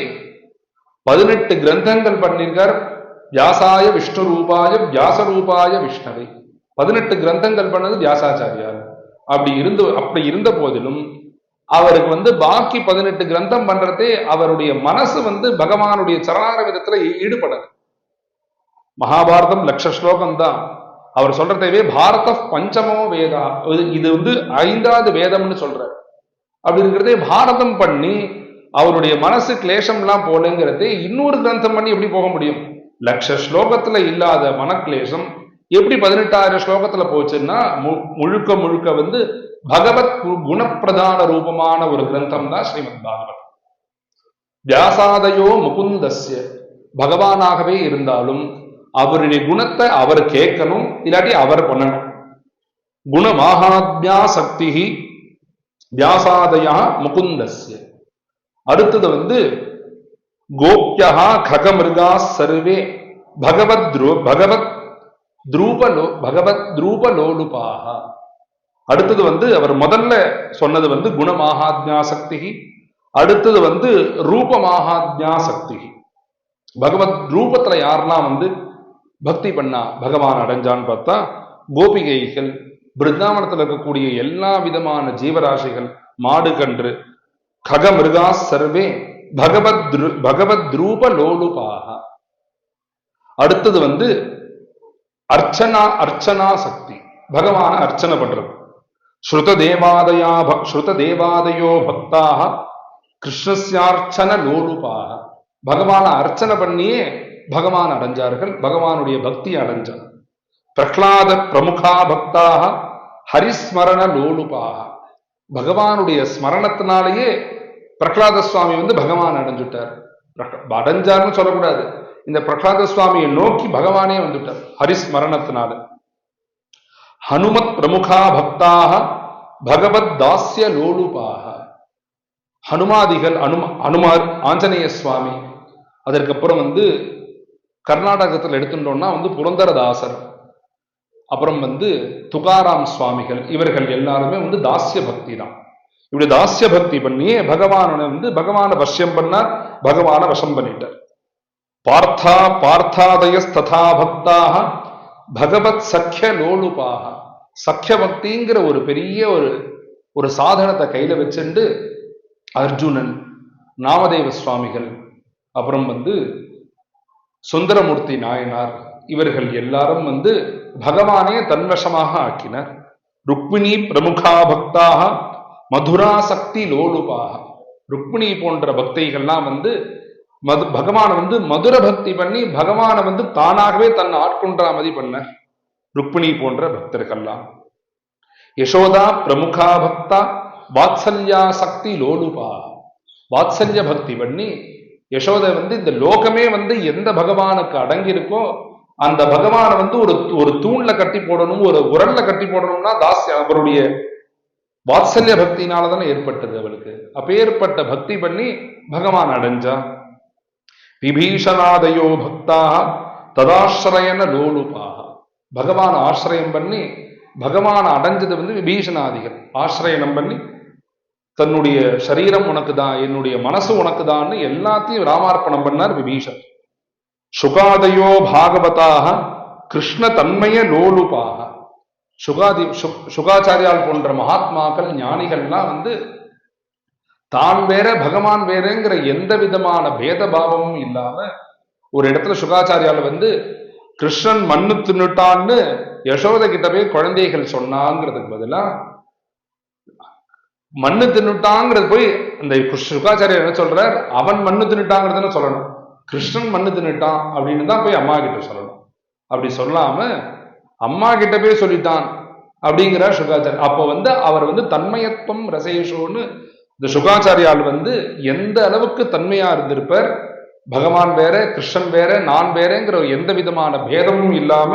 [SPEAKER 1] 18 கிரந்தங்கள் பண்ணிருக்கார். வியாசாய விஷ்ணு ரூபாய வியாச ரூபாய விஷ்ணவை. 18 கிரந்தங்கள் பண்ணது வியாசாச்சாரியார். அப்படி இருந்த போதிலும் அவருக்கு பாக்கி 18 கிரந்தம் பண்றதே அவருடைய மனசு பகவானுடைய சரணாரவிதத்துல ஈடுபடல. மகாபாரதம் 1,00,000 ஸ்லோகம் தான். அவர் சொல்றதே பாரத பஞ்சமோ வேதா, இது 5வது வேதம்னு சொல்ற. அப்படி இருக்கிறதே பாரதம் பண்ணி அவருடைய மனசு கிளேஷம் எல்லாம் போலங்கிறதே இன்னொரு கிரந்தம் பண்ணி எப்படி போக முடியும்? 1,00,000 ஸ்லோகத்துல இல்லாத மனக்லேசம் எப்படி 18,000 ஸ்லோகத்துல போச்சுன்னா முழுக்க முழுக்க பகவத் குணப்பிரதான ரூபமான ஒரு கிரந்தம் தான் ஸ்ரீமத் பாகவத். வியாசாதயோ முகுந்தஸ்ய, பகவானாகவே இருந்தாலும் அவருடைய குணத்தை அவர் கேட்கணும், இல்லாட்டி அவர் பண்ணணும். குண மாஹாத்மியா சக்தி வியாசாதயா முகுந்தஸ்ய. அடுத்தது கோப்யா ககமிருகா சர்வே பகவத் துரூபலோலுபாக. அடுத்தது அவர் முதல்ல சொன்னது குண மாஹாத்மியா சக்தி. அடுத்தது ரூப மாஹாத்மியா சக்தி. பகவத் ரூபத்துல யாரெல்லாம் பக்தி பண்ணா பகவான் அடைஞ்சான்னு பார்த்தா கோபிகைகள், பிருந்தாவனத்தில் இருக்கக்கூடிய எல்லா விதமான ஜீவராசிகள், மாடு கன்று, ககமிருகா சர்வே பகவத் ரூப லோலுபாக. அடுத்தது அர்ச்சனா சக்தி, பகவான அர்ச்சனை பண்றது. ஸ்ருத தேவாதயோ பக்தாக கிருஷ்ணஸ்யார்ச்சன லோலுபாக. பகவான அர்ச்சனை பண்ணியே பகவான் அடைஞ்சார்கள், பகவானுடைய பக்தி அடைஞ்சார். பிரஹ்லாத பிரமுகா பக்தாக ஹரிஸ்மரண லோலுபாக. பகவானுடைய ஸ்மரணத்தினாலேயே பிரஹ்லாத சுவாமி பகவான் அடைஞ்சுட்டார். அடைஞ்சார்னு சொல்லக்கூடாது, இந்த பிரஹ்லாத சுவாமியை நோக்கி பகவானே வந்துட்டார் ஹரிஸ்மரணத்தினால. ஹனுமத் பிரமுகா பக்தாக பகவத் தாஸ்ய லோலுபாக. ஹனுமாதிகள், அனுமார், ஆஞ்சநேய சுவாமி. அதற்கப்புறம் கர்நாடகத்தில் எடுத்துட்டோம்னா புரந்தரதாசர், அப்புறம் துகாராம் சுவாமிகள், இவர்கள் எல்லாருமே தாஸ்ய பக்தி தான். இப்படி தாஸ்ய பக்தி பண்ணியே பகவான வசியம் பண்ணார், பகவான வசம் பண்ணிட்டார். பார்த்தாதயஸ்ததா பக்தாக பகவத் சக்கிய லோலுபாக. சக்கிய பக்திங்கிற ஒரு பெரிய ஒரு சாதனத்தை கையில வச்சுண்டு அர்ஜுனன், நாமதேவ சுவாமிகள், அப்புறம் சுந்தரமூர்த்தி நாயனார், இவர்கள் எல்லாரும் பகவானே தன்வசமாக ஆக்கினர். ருக்மிணி பிரமுகா பக்தாக மதுரா சக்தி லோலுபாக. ருக்மிணி போன்ற பக்தைகள்லாம் பகவான மதுர பக்தி பண்ணி பகவான தானாகவே தன்னை ஆட்கொண்டாமதி பண்ண ருக்மிணி போன்ற பக்தர்கள்லாம். யசோதா பிரமுகா பக்தா வாத்சல்யா சக்தி லோலுபா. வாத்சல்ய பக்தி பண்ணி யசோதை இந்த லோகமே எந்த பகவானுக்கு அடங்கி இருக்கோ அந்த பகவானை ஒரு தூண்ல கட்டி போடணும், ஒரு உரல்ல கட்டி போடணும்னா அவருடைய வாத்சல்ய பக்தினாலதானே ஏற்பட்டது அவளுக்கு. அப்பேற்பட்ட பக்தி பண்ணி பகவான் அடைஞ்சா. விபீஷணாதயோ பக்தாக ததாசிரயன லோலுபாக. பகவான் ஆசிரியம் பண்ணி பகவான் அடைஞ்சது விபீஷணாதிகள் ஆசிரியனம் பண்ணி தன்னுடைய சரீரம் உனக்கு தான், என்னுடைய மனசு உனக்கு தான் எல்லாத்தையும் ராமார்ப்பணம் பண்ணார் விபீஷன். சுகாதயோ பாகவதாக கிருஷ்ண தன்மய லோலுபாக. சுகாச்சாரியால் போன்ற மகாத்மாக்கள், ஞானிகள்லாம் தான் வேற பகவான் வேறங்கிற எந்த விதமான பேத பாவமும் இல்லாம ஒரு இடத்துல சுகாச்சாரியால் கிருஷ்ணன் மண்ணு தின்னுட்டான்னு யசோதை கிட்ட போய் குழந்தைகள் சொன்னாங்கிறதுக்கு பதிலா மண்ணு தின்னுட்டாங்கிறது போய் இந்த சுகாச்சாரியர் என்ன சொல்றார், அவன் மண்ணு தின்னுட்டாங்கிறதுன்னு சொல்லணும். கிருஷ்ணன் மண்ணு தின்னுட்டான் அப்படின்னு தான் போய் அம்மா கிட்ட சொல்லணும். அப்படி சொல்லாம அம்மா கிட்ட போய் சொல்லிட்டான் அப்படிங்கிறார் சுகாச்சாரியர். அப்போ அவர் தன்மயத்துவம் ரசேஷோன்னு இந்த சுகாச்சாரியால் எந்த அளவுக்கு தன்மையா இருந்திருப்பார். பகவான் வேற, கிருஷ்ணன் வேற, நான் வேறங்கிற எந்த விதமான பேதமும் இல்லாம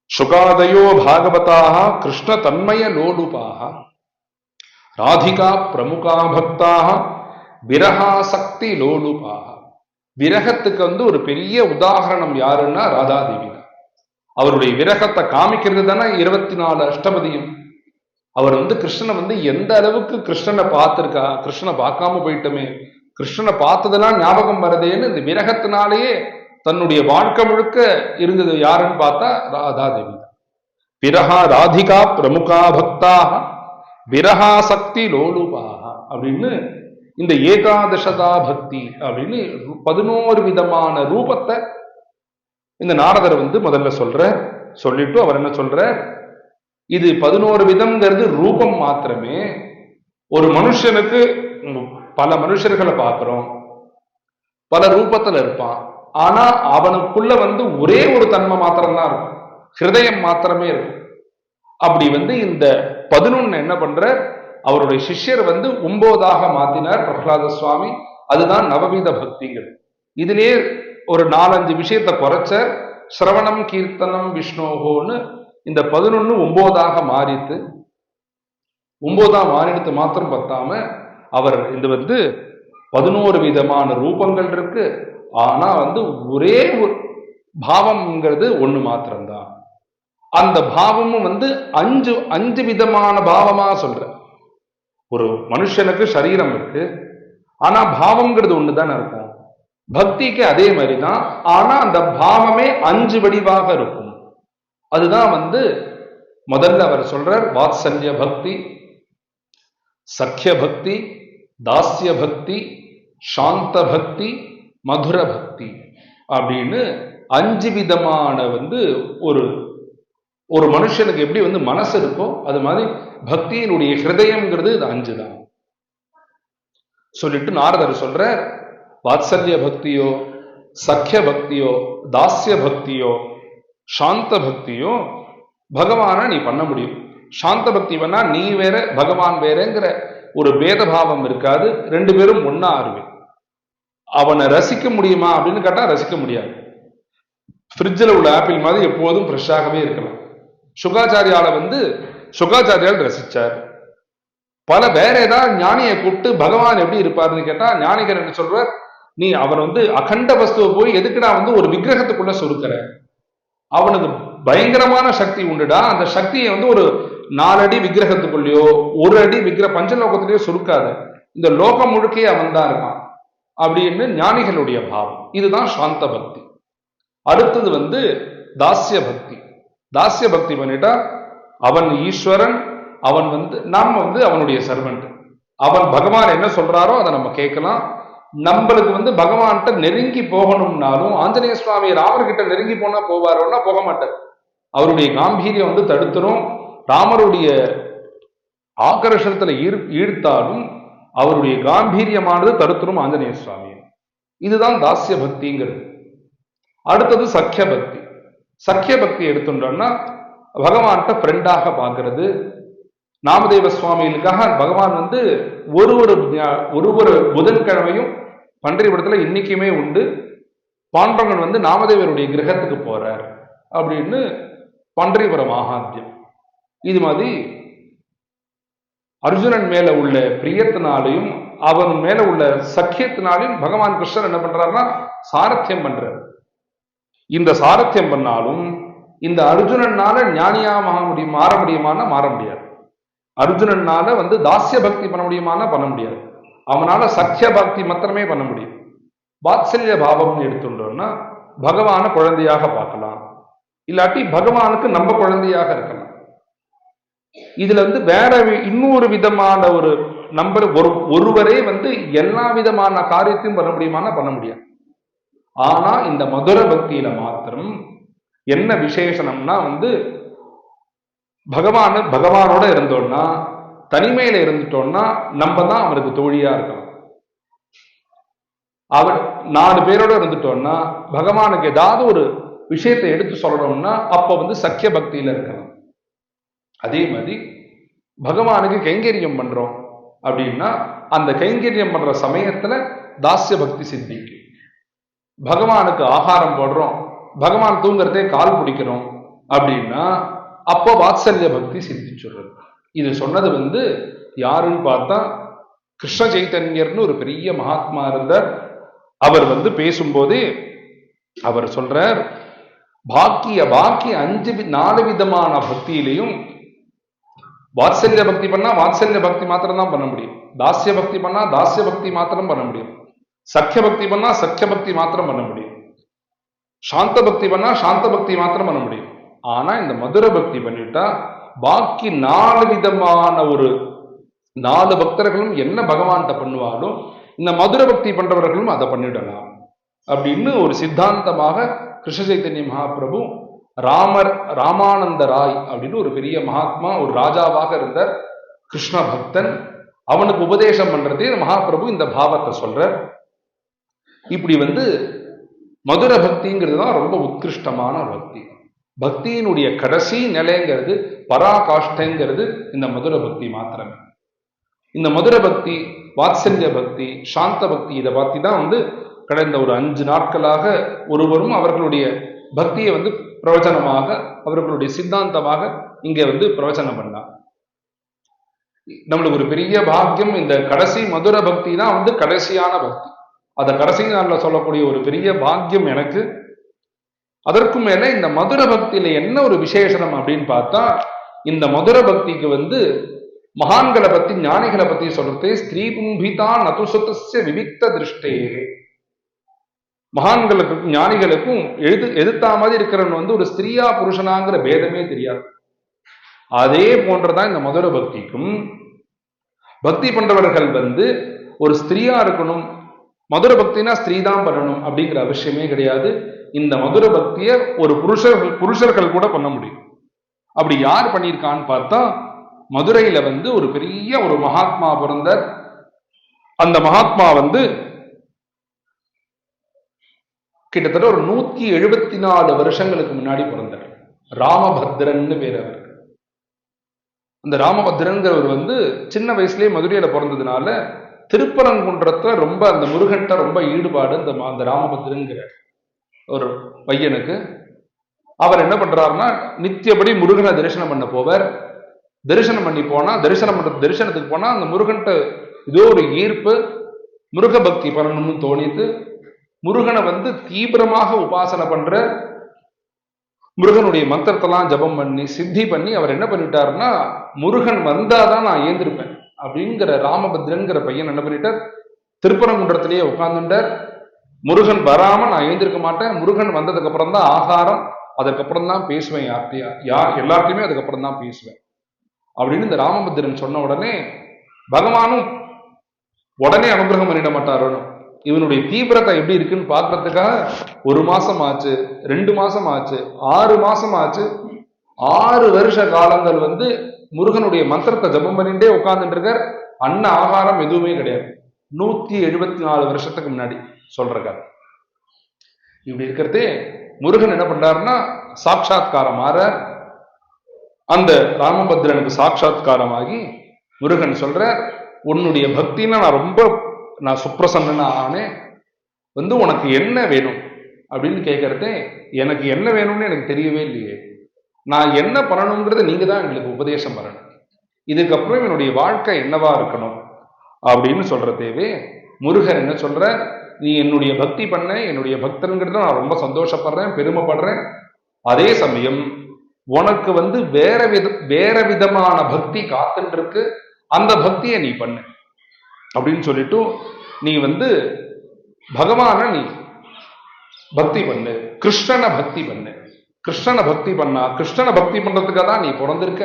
[SPEAKER 1] சுகாதயோ பாகவதாக கிருஷ்ண தன்மய லோலுபாக ராதிகா பிரமுகா பக்தாக விரகாசக்தி லோலுபாக. விரகத்துக்கு ஒரு பெரிய உதாரணம் யாருன்னா ராதாதேவி தான். அவருடைய விரகத்தை காமிக்கிறது தானே 24 அஷ்டபதியும். அவர் கிருஷ்ணனை எந்த அளவுக்கு கிருஷ்ணனை பார்த்திருக்கா, கிருஷ்ணனை பார்க்காம போயிட்டோமே, கிருஷ்ணனை பார்த்ததெல்லாம் ஞாபகம் வருதேன்னு இந்த விரகத்தினாலேயே தன்னுடைய வாழ்க்கை முழுக்க இருந்தது யாருன்னு பார்த்தா ராதாதேவி தான். விரகா ராதிகா பிரமுகா பக்தாக விரகாசக்தி லோலுபாக அப்படின்னு இந்த ஏகாதசதா பக்தி அப்படின்னு 11 விதமான ரூபத்தை இந்த நாரதர் முதல்ல சொல்லிட்டு அவர் என்ன சொல்ற, இது 11 விதம்ங்கிறது ரூபம் மாத்திரமே. ஒரு மனுஷனுக்கு பல மனுஷர்களை பார்க்கிறோம், பல ரூபத்துல இருப்பான். ஆனா அவனுக்குள்ள ஒரே ஒரு தன்மை மாத்திரம்தான் இருக்கும், ஹிருதயம் மாத்திரமே இருக்கும். அப்படி இந்த 11 என்ன பண்ற, அவருடைய சிஷ்யர் 9ஆக மாத்தினார் பிரகலாத சுவாமி. அதுதான் நவவித பக்திகள். இதுலயே ஒரு 4-5 விஷயத்தை குறைச்ச, சிரவணம் கீர்த்தனம் விஷ்ணோகோன்னு இந்த 11 9ஆக மாறித்து. 9ஆம் மாறிடுத்து மாத்திரம் பத்தாம அவர் இந்த 11 விதமான ரூபங்கள் இருக்கு. ஆனா ஒரே ஒரு பாவம்ங்கிறது ஒண்ணு மாத்திரம்தான். அந்த பாவமும் 5 விதமான பாவமா சொல்ற. ஒரு மனுஷனுக்கு சரீரம் இருக்கு, ஆனா பாவம்ங்கிறது ஒண்ணுதானே இருக்கும். பக்திக்கு அதே மாதிரிதான், ஆனா அந்த பாவமே 5 வடிவாக இருக்கும். அதுதான் முதல்ல அவர் சொல்றார், வாத்சல்ய பக்தி, சக்கிய பக்தி, தாஸ்ய பக்தி, சாந்த பக்தி, மதுர பக்தி அப்படின்னு 5 விதமான ஒரு மனுஷனுக்கு எப்படி மனசு இருக்கோ அது மாதிரி பக்தியினுடைய ஹிருதயம்ங்கிறது இது 5 தான் சொல்லிட்டு நாரதர் சொல்ற, வாத்சல்ய பக்தியோ, சக்கிய பக்தியோ, தாஸ்ய பக்தியோ, சாந்த பக்தியோ பகவான நீ பண்ண முடியும். சாந்த பக்தி பண்ணா நீ வேற பகவான் வேறங்கிற ஒரு பேதபாவம் இருக்காது, 2 பேரும் ஒன்னா அறிவு. அவனை ரசிக்க முடியுமா அப்படின்னு கேட்டா ரசிக்க முடியாது. ஃப்ரிட்ஜில் உள்ள ஆப்பிள் மாதிரி எப்போதும் ஃப்ரெஷ்ஷாகவே இருக்கலாம். சுகாச்சாரியால சுகாச்சாரியால் ரசிச்சார். பல வேற ஏதாவது ஞானியை கூப்பிட்டு பகவான் எப்படி இருப்பாருன்னு கேட்டா ஞானிகர் என்ன சொல்றார், நீ அவன் அகண்ட வஸ்துவை போய் எதுக்குடா ஒரு விக்கிரகத்துக்குள்ள சுருக்கிற, அவனுக்கு பயங்கரமான சக்தி உண்டுடா. அந்த சக்தியை ஒரு 4 அடி விக்கிரகத்துக்குள்ளேயோ 1 அடி பஞ்சலோகத்திலேயோ சுருக்காத, இந்த லோகம் முழுக்கே அவன் தான் இருக்கான் அப்படின்னு ஞானிகளுடைய பாவம். இதுதான் சாந்த பக்தி. அடுத்தது தாஸ்ய பக்தி. தாஸ்ய பக்தி பண்ணிட்டா அவன் ஈஸ்வரன், அவன் நாம அவனுடைய சர்வெண்ட். அவன் பகவான் என்ன சொல்றாரோ அதை நம்ம கேட்கலாம். நம்மளுக்கு பகவான்கிட்ட நெருங்கி போகணும்னாலும் ஆஞ்சநேய சுவாமி ராமர்கிட்ட நெருங்கி போனா போவாரோன்னா போக மாட்டார். அவருடைய காம்பீரியம் தடுத்துரும். ராமருடைய ஆக்கர்ஷணத்துல ஈர்த்தாலும் அவருடைய காம்பீரியமானது தடுத்துரும் ஆஞ்சநேய சுவாமி. இதுதான் தாஸ்ய பக்திங்கிறது. அடுத்தது சக்கிய பக்தி. சக்கிய பக்தி எடுத்துட்டோம்னா பகவான்கிட்ட ஃப்ரெண்டாக பார்க்கறது. நாமதேவ சுவாமிகளுக்காக பகவான் ஒரு புதன்கிழமையும் பன்றிபுரத்துல இன்னைக்குமே உண்டு. பாண்டவன் நாமதேவருடைய கிரகத்துக்கு போறார் அப்படின்னு பன்றிபுர மகாத்யம். இது மாதிரி அர்ஜுனன் மேல உள்ள பிரியத்தினாலையும் அவன் மேல உள்ள சக்கியத்தினாலையும் பகவான் கிருஷ்ணன் என்ன பண்றாருன்னா சாரத்தியம் பண்றார். இந்த சாரத்தியம் பண்ணாலும் இந்த அர்ஜுனனால ஞானியா மாற முடியுமானா மாற முடியாது. அர்ஜுனனால தாஸ்ய பக்தி பண்ண முடியுமானா பண்ண முடியாது. அவனால சக்கிய பக்தி மாத்திரமே பண்ண முடியும். வாத்சல்ய பாவம்னு எடுத்துட்டோம்னா பகவான குழந்தையாக பார்க்கலாம், இல்லாட்டி பகவானுக்கு நம்ம குழந்தையாக இருக்கலாம். இதுல வேற இன்னொரு விதமான ஒரு நம்பர் ஒருவரே எல்லா விதமான காரியத்தையும் பண்ண முடியுமானா பண்ண முடியாது. ஆனா இந்த மதுர பக்தியில மாத்திரம் என்ன விசேஷனம்னா பகவானோட இருந்தோம்னா, தனிமையில இருந்துட்டோம்னா நம்ம தான் அவருக்கு தோழியா இருக்கணும். அவர் 4 பேரோட இருந்துட்டோம்னா பகவானுக்கு ஏதாவது ஒரு விஷயத்தை எடுத்து சொல்லணும்னா அப்ப சக்கிய பக்தியில இருக்கணும். அதே மாதிரி பகவானுக்கு கைங்கரியம் பண்றோம் அப்படின்னா அந்த கைங்கரியம் பண்ற சமயத்துல தாஸ்ய பக்தி சித்திக்கு. பகவானுக்கு ஆகாரம் போடுறோம், பகவான் தூங்குறதே கால் பிடிக்கிறோம் அப்படின்னா அப்போ வாத்சல்ய பக்தி சித்திச்சுடுறது. இது சொன்னது யாருன்னு பார்த்தா கிருஷ்ண சைத்தன்யர்னு ஒரு பெரிய மகாத்மா இருந்தார். அவர் பேசும்போதே அவர் சொல்றார், பாக்கி 4 விதமான பக்தியிலையும் வாத்சல்ய பக்தி பண்ணா வாத்சல்ய பக்தி மாத்திரம் தான் பண்ண முடியும், தாஸ்ய பக்தி பண்ணா தாஸ்ய பக்தி மாத்திரம் பண்ண முடியும், சக்கிய பக்தி பண்ணா சக்கிய பக்தி மாத்திரம் பண்ண முடியும், சாந்த பக்தி பண்ணா சாந்த பக்தி மாத்திரம் பண்ண முடியும். ஆனா இந்த மதுர பக்தி பண்ணிட்டா பாக்கி 4 விதமான ஒரு 4 பக்தர்களும் என்ன பகவான்கிட்ட பண்ணுவாலும் இந்த மதுர பக்தி பண்றவர்களும் அதை பண்ணிடலாம் அப்படின்னு ஒரு சித்தாந்தமாக கிருஷ்ண சைத்தன்ய மகாபிரபு ராமானந்த ராய் அப்படின்னு ஒரு பெரிய மகாத்மா, ஒரு ராஜாவாக இருந்த கிருஷ்ண பக்தன், அவனுக்கு உபதேசம் பண்றதே மகாபிரபு இந்த பாவத்தை சொல்ற. இப்படி மதுர பக்திங்கிறது தான் ரொம்ப உத்கிருஷ்டமான பக்தி. பக்தியினுடைய கடைசி நிலைங்கிறது பராகாஷ்டைங்கிறது இந்த மதுர பக்தி மாத்திரமே. இந்த மதுர பக்தி, வாத்சல்ய பக்தி, சாந்த பக்தி, இதை பத்தி தான் கடந்த ஒரு 5 நாட்களாக ஒருவரும் அவர்களுடைய பக்தியை பிரவச்சனமாக, அவர்களுடைய சித்தாந்தமாக இங்க பிரவச்சனம் பண்ணா. நம்மளுக்கு ஒரு பெரிய பாக்கியம். இந்த கடைசி மதுர பக்தி தான் கடைசியான பக்தி. அதை கடைசி நாளில் சொல்லக்கூடிய ஒரு பெரிய பாக்கியம் எனக்கு. அதற்கும் மேல இந்த மதுர பக்தியில என்ன ஒரு விசேஷனம் அப்படின்னு பார்த்தா, இந்த மதுர பக்திக்கு மகான்களை பத்தி, ஞானிகளை பத்தி சொல்றது ஸ்திரீ பும்பிதா நதுசுதஸ்ய விவிக்த திருஷ்டே. மகான்களுக்கும் ஞானிகளுக்கும் எதிர்த்தா மாதிரி இருக்கிறவன் ஒரு ஸ்திரீயா புருஷனாங்கிற பேதமே தெரியாது. அதே போன்றதான் இந்த மதுர பக்திக்கும். பக்தி பண்றவர்கள் ஒரு ஸ்திரீயா இருக்கணும், மதுர பக்தினா ஸ்திரீ தான் பண்ணணும் அப்படிங்கிற அவசியமே கிடையாது. இந்த மதுர பக்தியை ஒரு புருஷர்கள் கூட பண்ண முடியும். அப்படி யார் பண்ணியிருக்கான்னு பார்த்தா, மதுரையில ஒரு பெரிய ஒரு மகாத்மா பிறந்தார். அந்த மகாத்மா கிட்டத்தட்ட ஒரு 174 வருஷங்களுக்கு முன்னாடி பிறந்தார். ராமபத்ரன்னு பேர் அவர். அந்த ராமபத்ரன்கிறவர் சின்ன வயசுலயே மதுரையில பிறந்ததுனால திருப்பரங்குன்றத்துல ரொம்ப அந்த முருகன்ட்ட ரொம்ப ஈடுபாடு அந்த ராமபத்ரன்கிற ஒரு பையனுக்கு. அவர் என்ன பண்றாருன்னா, நித்தியபடி முருகனை தரிசனம் பண்ண போவார். தரிசனம் பண்ணி போனா, தரிசனத்துக்கு போனா அந்த முருகன்ட்ட ஏதோ ஒரு ஈர்ப்பு, முருக பக்தி பண்ணணும்னு தோணித்து முருகனை தீவிரமாக உபாசனை பண்ற, முருகனுடைய மந்திரத்தெல்லாம் ஜபம் பண்ணி சித்தி பண்ணி அவர் என்ன பண்ணிட்டாருன்னா, முருகன் வந்தாதான் நான் ஏந்திருப்பேன் அப்படிங்கிற ராமபத்ரன்கிற பையன் என்ன பண்ணிட்டார், திருப்பரங்குன்றத்திலேயே உட்கார்ந்துட்டார். முருகன் வராம நான் எழுந்திருக்க மாட்டேன், முருகன் வந்ததுக்கு அப்புறம் தான் ஆகாரம், அதுக்கப்புறம் தான் பேசுவேன், எல்லார்ட்டையுமே அதுக்கப்புறம் தான் பேசுவேன் அப்படின்னு இந்த ராமபத்ரன் சொன்ன உடனே பகவானும் உடனே அனுகிரகம் பண்ணிட மாட்டாரோன்னு, இவனுடைய தீவிரத்தை எப்படி இருக்குன்னு பார்க்கறதுக்காக 1 மாசம் ஆச்சு, 2 மாசம் ஆச்சு, 6 மாசம் ஆச்சு, 6 வருஷ காலங்கள் முருகனுடைய மந்திரத்தை ஜபம் பண்ணிட்டே உட்கார்ந்துட்டு இருக்கார். அன்ன ஆகாரம் எதுவுமே கிடையாது. 174 வருஷத்துக்கு முன்னாடி சொல்றாங்க. இப்படி இருக்கிறதே முருகன் என்ன பண்றாருன்னா, சாட்சாத்காரம் ஆற அந்த ராமபத்ரனுக்கு சாட்சாத்காரமாகி முருகன் சொல்ற, உன்னுடைய பக்தின்னா நான் சுப்ரசன்னா ஆனேன், உனக்கு என்ன வேணும் அப்படின்னு கேட்கறதே, எனக்கு என்ன வேணும்னு எனக்கு தெரியவே இல்லையே, நான் என்ன பண்ணணுங்கிறத நீங்க தான் எங்களுக்கு உபதேசம் பண்ணணும், இதுக்கப்புறம் என்னுடைய வாழ்க்கை என்னவா இருக்கணும் அப்படின்னு சொல்றதேவே முருகன் என்ன சொல்ற, நீ என்னுடைய பக்தி பண்ண, என்னுடைய பக்தனுங்கிறத நான் ரொம்ப சந்தோஷப்படுறேன், பெருமைப்படுறேன். அதே சமயம் உனக்கு வேற விதமான பக்தி காத்துட்டு இருக்கு, அந்த பக்தியை நீ பண்ணு அப்படின்னு சொல்லிட்டு, நீ பகவான நீ பக்தி பண்ணு, கிருஷ்ணனை பக்தி பண்ணு, கிருஷ்ணனை பக்தி பண்ணா, கிருஷ்ணனை பக்தி பண்றதுக்காக தான் நீ பிறந்திருக்க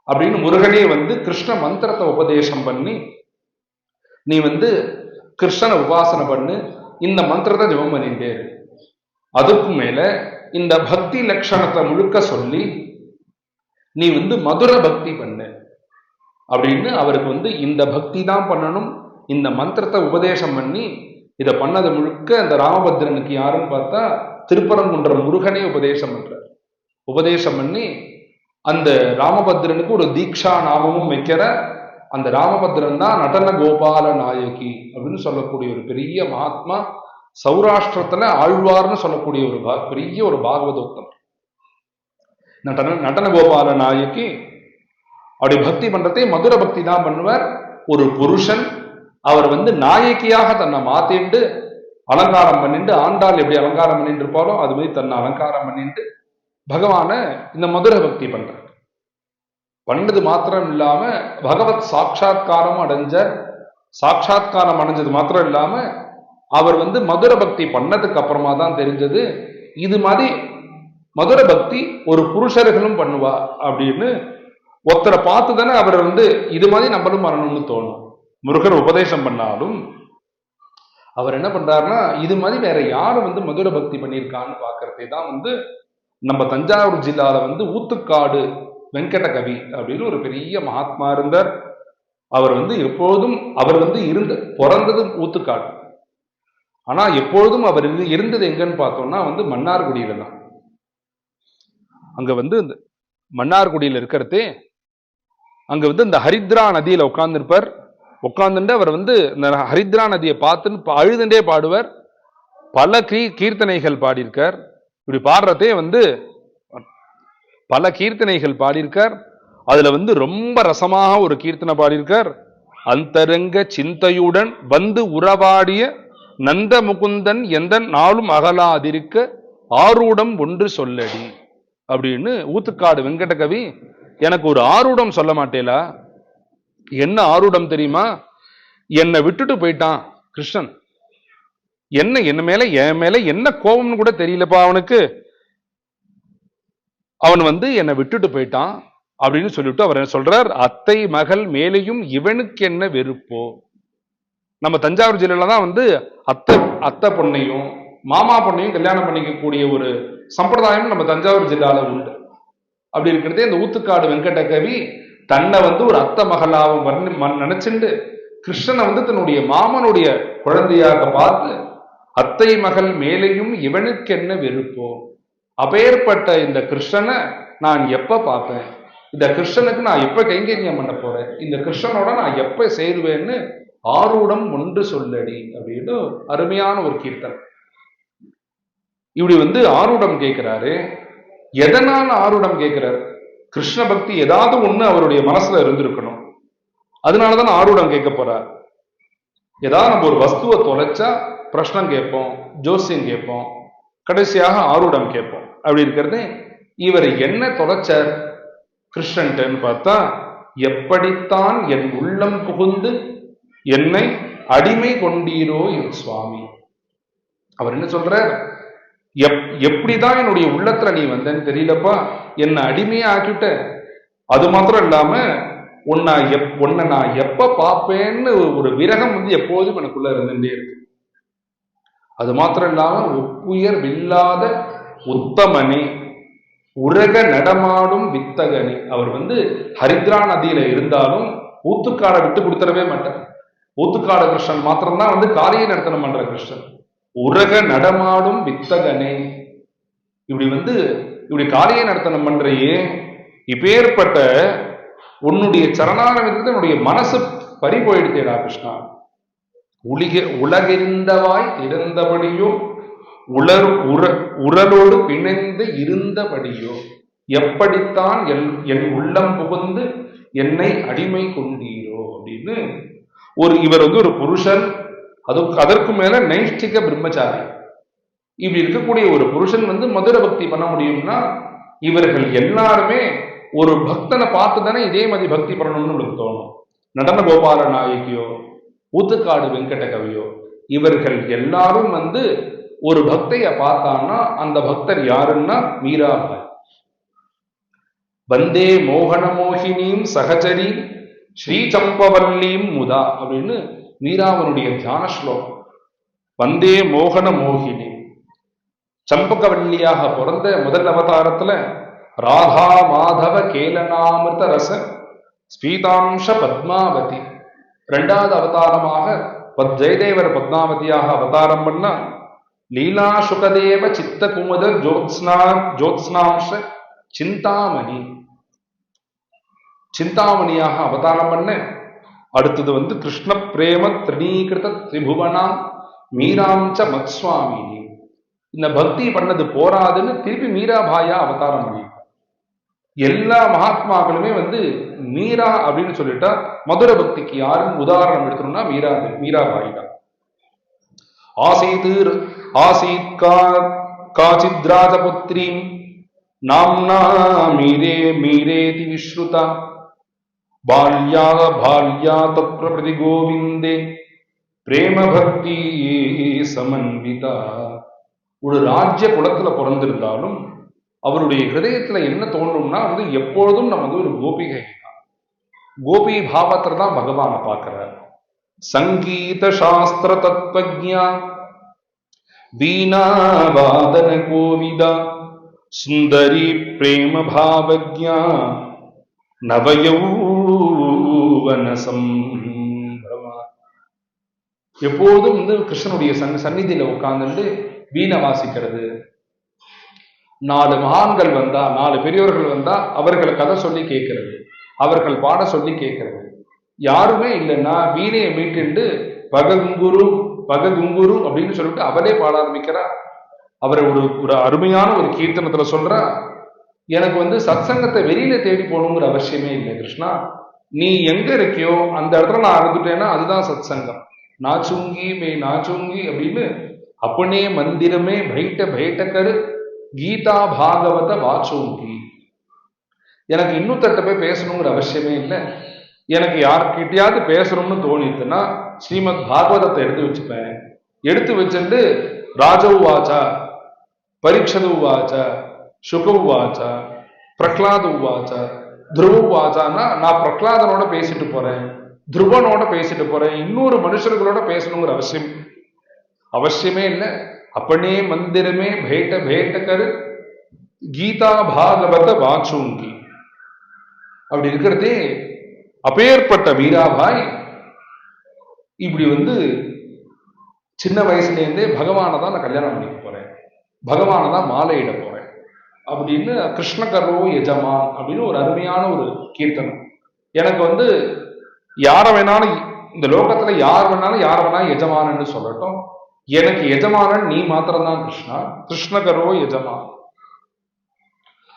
[SPEAKER 1] அப்படின்னு முருகனே கிருஷ்ண மந்திரத்தை உபதேசம் பண்ணி, நீ கிருஷ்ணனை உபாசனை பண்ணு, இந்த மந்திரத்தை ஜெபம் பண்ணிட்டே இரு. அதுக்கும் மேல இந்த பக்தி லட்சணத்தை முழுக்க சொல்லி நீ மதுர பக்தி பண்ணு அப்படின்னு அவருக்கு இந்த பக்தி தான் பண்ணணும். இந்த மந்திரத்தை உபதேசம் பண்ணி இதை பண்ணது முழுக்க அந்த ராமபத்ரனுக்கு யாருன்னு பார்த்தா திருப்பரங்குன்றம் முருகனே உபதேசம் பண்றார். உபதேசம் பண்ணி அந்த ராமபத்ரனுக்கு ஒரு தீக்ஷா நாமமும் வைக்கிற அந்த ராமபத்ரன் தான் நடன கோபால நாயகி அப்படின்னு சொல்லக்கூடிய ஒரு பெரிய மகாத்மா. சௌராஷ்டிரத்துல ஆழ்வார்னு சொல்லக்கூடிய ஒரு பெரிய ஒரு பாகவதோத்தம். நடன கோபால நாயகி அப்படி பக்தி பண்றதே மதுர பக்தி தான் பண்ணுவார். ஒரு புருஷன் அவர் நாயகியாக தன்னை மாத்திண்டு அலங்காரம் பண்ணிட்டு, ஆண்டாள் எப்படி அலங்காரம் பண்ணிட்டு இருப்பாரோ அது மாதிரி தன்னை அலங்காரம் பண்ணிட்டு பகவான இந்த மதுர பக்தி பண்றார். பண்ணது மாத்திரம் இல்லாம பகவத் சாட்சா்காரம் அடைஞ்சது மாத்திரம் இல்லாம அவர் மதுர பக்தி பண்ணதுக்கு அப்புறமா தான் தெரிஞ்சது இது மாதிரி மதுர பக்தி ஒரு புருஷர்களும் பண்ணுவா அப்படின்னு. ஒருத்தரை பார்த்து தானே அவர் இது மாதிரி நம்மளும் வரணும்னு தோணும். முருகர் உபதேசம் பண்ணாலும் அவர் என்ன பண்றாருன்னா இது மாதிரி வேற யாரும் மதுர பக்தி பண்ணியிருக்கான்னு பாக்குறதே தான் நம்ம தஞ்சாவூர் ஜில்லால ஊத்துக்காடு வெங்கட கவி அப்படின்னு ஒரு பெரிய மகாத்மா இருந்தார். அவர் எப்பொழுதும் அவர் பிறந்தது ஊத்துக்காடு. ஆனா எப்பொழுதும் அவர் இருந்தது எங்கன்னு பார்த்தோம்னா மன்னார்குடியில தான். அங்க மன்னார்குடியில இருக்கிறதே அங்க இந்த ஹரித்ரா நதியில உட்கார்ந்துருப்பார். உட்கார்ந்துட்டு அவர் இந்த ஹரித்ரா நதியை பார்த்துன்னு அழுதுண்டே பாடுவார். பல கீர்த்தனைகள் பாடியிருக்கார். இப்படி பாடுறதே பல கீர்த்தனைகள் பாடியிருக்கார். அதுல ரொம்ப ரசமாக ஒரு கீர்த்தனை பாடியிருக்கார். அந்தரங்க சிந்தையுடன் உறவாடிய நந்த முகுந்தன் எந்த நாளும் அகலாதிருக்க ஆரூடம் ஒன்று சொல்லடி அப்படின்னு ஊத்துக்காடு வெங்கட கவி எனக்கு ஒரு ஆரூடம் சொல்ல மாட்டேலா? என்ன ஆரூடம் தெரியுமா? என்னை விட்டுட்டு போயிட்டான் கிருஷ்ணன். என்ன என் மேல என்ன கோபம்னு கூட தெரியலப்பா அவனுக்கு. அவன் என்னை விட்டுட்டு போயிட்டான் அப்படின்னு சொல்லிட்டு அவர் என்ன சொல்றார், அத்தை மகள் மேலேயும் இவனுக்கு என்ன வெறுப்போ. நம்ம தஞ்சாவூர் ஜில்லையில தான் அத்தை பொண்ணையும் மாமா பொண்ணையும் கல்யாணம் பண்ணிக்கக்கூடிய ஒரு சம்பிரதாயம் நம்ம தஞ்சாவூர் ஜில்லால உண்டு. அப்படி இருக்கிறதே இந்த ஊத்துக்காடு வெங்கட கவி தன்னை ஒரு அத்தை மகளாவும் நினைச்சுண்டு கிருஷ்ணனை தன்னுடைய மாமனுடைய குழந்தையாக பார்த்து அத்தை மகள் மேலேயும் இவனுக்கு என்ன வெறுப்போ. அப்பேற்பட்ட இந்த கிருஷ்ணனை நான் எப்ப பார்ப்பேன், இந்த கிருஷ்ணனுக்கு நான் எப்ப கைங்கரியம் பண்ண போறேன், இந்த கிருஷ்ணனோட நான் எப்ப சேருவேன்னு ஆரூடம் ஒன்று சொல்லடி அப்படின்னு அருமையான ஒரு கீர்த்தனை. இப்படி ஆரூடம் கேட்கிறாரு. எதனால ஆரூடம் கேட்கிறார்? கிருஷ்ண பக்தி ஏதாவது ஒண்ணு அவருடைய மனசுல இருந்திருக்கணும். அதனாலதான் ஆரூடம் கேட்க போறார். ஏதாவது நம்ம ஒரு வஸ்துவை தொலைச்சா பிரஷ்னம் கேட்போம், ஜோசியம் கேட்போம், கடைசியாக ஆரூடம் கேட்போம். அப்படி இருக்கிறது இவர் என்ன தொலைச்சார் கிருஷ்ணன்ட்டு பார்த்தா, எப்படித்தான் என் உள்ளம் புகுந்து என்னை அடிமை கொண்டீரோ என் சுவாமி. அவர் என்ன சொல்றார், எப்படிதான் என்னுடைய உள்ளத்துல நீ வந்தேன்னு தெரியலப்பா, என்னை அடிமையா ஆக்கிட்ட. அது மாத்திரம் இல்லாம உன்னை நான் எப்ப பார்ப்பேன்னு ஒரு விரகம் எப்போதும் எனக்குள்ள இருந்துட்டே இருக்கு. அது மாத்திரம் இல்லாம ஒப்புயர் வில்லாத உத்தமனே உலக நடமாடும் வித்தகனே. அவர் ஹரித்ரா நதியில இருந்தாலும் ஊத்துக்காடை விட்டு கொடுத்துடவே மாட்டார். ஊத்துக்காடு கிருஷ்ணன் மாத்திரம்தான் காரிய நடத்தனம் பண்ற கிருஷ்ணன். உலக நடமாடும் வித்தகனே. இப்படி காரிய நடத்தனம் பண்றையே, இப்பேற்பட்ட உன்னுடைய சரணாரவிதத்தை என்னுடைய மனசு பறி போயிடுத்தேடா கிருஷ்ணா. உலகிருந்தவாய் இருந்தபடியோ உரலோடு பிணைந்து இருந்தபடியோ எப்படித்தான் என் உள்ளம் புகுந்து என்னை அடிமை கொண்டீரோ அப்படின்னு இவர் ஒரு புருஷன், அதற்கு மேல நைஷ்டிக பிரம்மச்சாரி. இப்படி இருக்கக்கூடிய ஒரு புருஷன் மதுர பக்தி பண்ண முடியும்னா இவர்கள் எல்லாருமே ஒரு பக்தனை பார்த்து தானே இதே மாதிரி பக்தி பண்ணணும்னு உங்களுக்கு தோணும். நடன கோபால நாயகியோ ஊத்துக்காடு வெங்கட கவியோ இவர்கள் எல்லாரும் ஒரு பக்தைய பார்த்தான்னா அந்த பக்தர் யாருன்னா மீராபாய். வந்தே மோகன மோகினியும் சகச்சரி ஸ்ரீ சம்பவல்லீம் முதா அப்படின்னு மீராவனுடைய தியான ஸ்லோகம். வந்தே மோகன மோகினி, சம்பகவல்லியாக பிறந்த முதல் அவதாரத்துல ராதா மாதவ கேலனாமிருத ரச ஸ்பீதாம்ச பத்மாவதி. இரண்டாவது அவதாரமாக ஜெயதேவர் பத்மாவதியாக அவதாரம் பண்ண லீலா சுகதேவ சித்த குமுத ஜோத்ஸ்னாம்ச சிந்தாமணி சிந்தாமணியாக அவதாரம் பண்ண. அடுத்தது கிருஷ்ண பிரேம திரிணீகிருத திரிபுவனாம் மீராம்ச மத்ஸ்வாமினி. இந்த பக்தி பண்ணது போராதுன்னு திருப்பி மீராபாயா அவதாரம் பண்ணி. எல்லா மகாத்மாக்களுமே மீரா அப்படின்னு சொல்லிட்டா மதுர பக்திக்கு யாருன்னு உதாரணம் எடுக்கணும்னா மீராபாய் தான். ஆசீத் காச்சித் ராஜபுத்ரீ நாம்னா மீரே மீரேதி விஸ்ருதா பால்யா தத்பிரதி கோவிந்தே பிரேம பக்தி சமன்விதா. ஒரு ராஜ்ய குலத்துல பிறந்திருந்தாலும் அவருடைய ஹிருதயத்துல என்ன தோன்றும்னா எப்பொழுதும் நம்ம ஒரு கோபிகை தான். கோபி பாவத்துல தான் பகவானை பார்க்கிறார். சங்கீத சாஸ்திர தத்வஜ்ஞா வீணா வாதன கோவிதா சுந்தரி பிரேம பாவஜ்ஞா நவயௌவன சம்பிரமா. எப்போதும் கிருஷ்ணனுடைய சந்நிதியில உட்கார்ந்துட்டு வீணை வாசிக்கிறது. 4 மகான்கள் வந்தா, 4 பெரியவர்கள் வந்தா அவர்களை கதை சொல்லி கேட்கறது, அவர்கள் பாட சொல்லி கேட்கறது. யாருமே இல்லைன்னா வீணையை மீட்டு பககுங்குரு பககுங்குரு அப்படின்னு சொல்லிட்டு அவரே பாட ஆரம்பிக்கிறா. அவரை ஒரு அருமையான ஒரு கீர்த்தனத்துல சொல்றா, எனக்கு சத்சங்கத்தை வெளியில தேடி போகணுங்கிற அவசியமே இல்லை கிருஷ்ணா. நீ எங்க இருக்கியோ அந்த இடத்துல நான் இருந்துட்டேன்னா அதுதான் சத்சங்கம். நாச்சுங்கி மே நாச்சுங்கி அப்படின்னு அப்பனே மந்திரமே பைட்ட பைட்டக்கரு கீதா பாகவத வாச்சோங்கி. எனக்கு இன்னொருத்தட்ட போய் பேசணுங்கிற அவசியமே இல்லை. எனக்கு யார்கிட்டயாவது பேசணும்னு தோணித்துன்னா ஸ்ரீமத் பாகவதத்தை எடுத்து வச்சுப்பேன். எடுத்து வச்சுட்டு ராஜவுவாச்சா பரீட்சது உவாச்ச சுக உவாச்ச பிரகலாத உவாச்ச துருவ உவாச்சான்னா நான் பிரகலாதனோட பேசிட்டு போறேன், துருவனோட பேசிட்டு போறேன். இன்னொரு மனுஷர்களோட பேசணுங்கிற அவசியமே இல்லை. அப்பனே மந்திரமே பேட்ட பேட்டக்கரு கீதா பாகவத வாச்சுங்கி. அப்படி இருக்கிறதே அப்பேற்பட்ட மீராபாய் இப்படி சின்ன வயசுலேருந்தே பகவானை தான் நான் கல்யாணம் பண்ணிக்க போறேன், பகவானை தான் மாலையிட போறேன் அப்படின்னு கிருஷ்ணகரோ எஜமான் அப்படின்னு ஒரு அருமையான ஒரு கீர்த்தனம். எனக்கு யார வேணாலும் இந்த லோகத்துல யார் வேணாலும் யார வேணாலும் எஜமானன்னு சொல்லட்டும், எனக்கு எஜமானன் நீ மாத்திரம்தான் கிருஷ்ணா, கிருஷ்ணகரோ எஜமான்.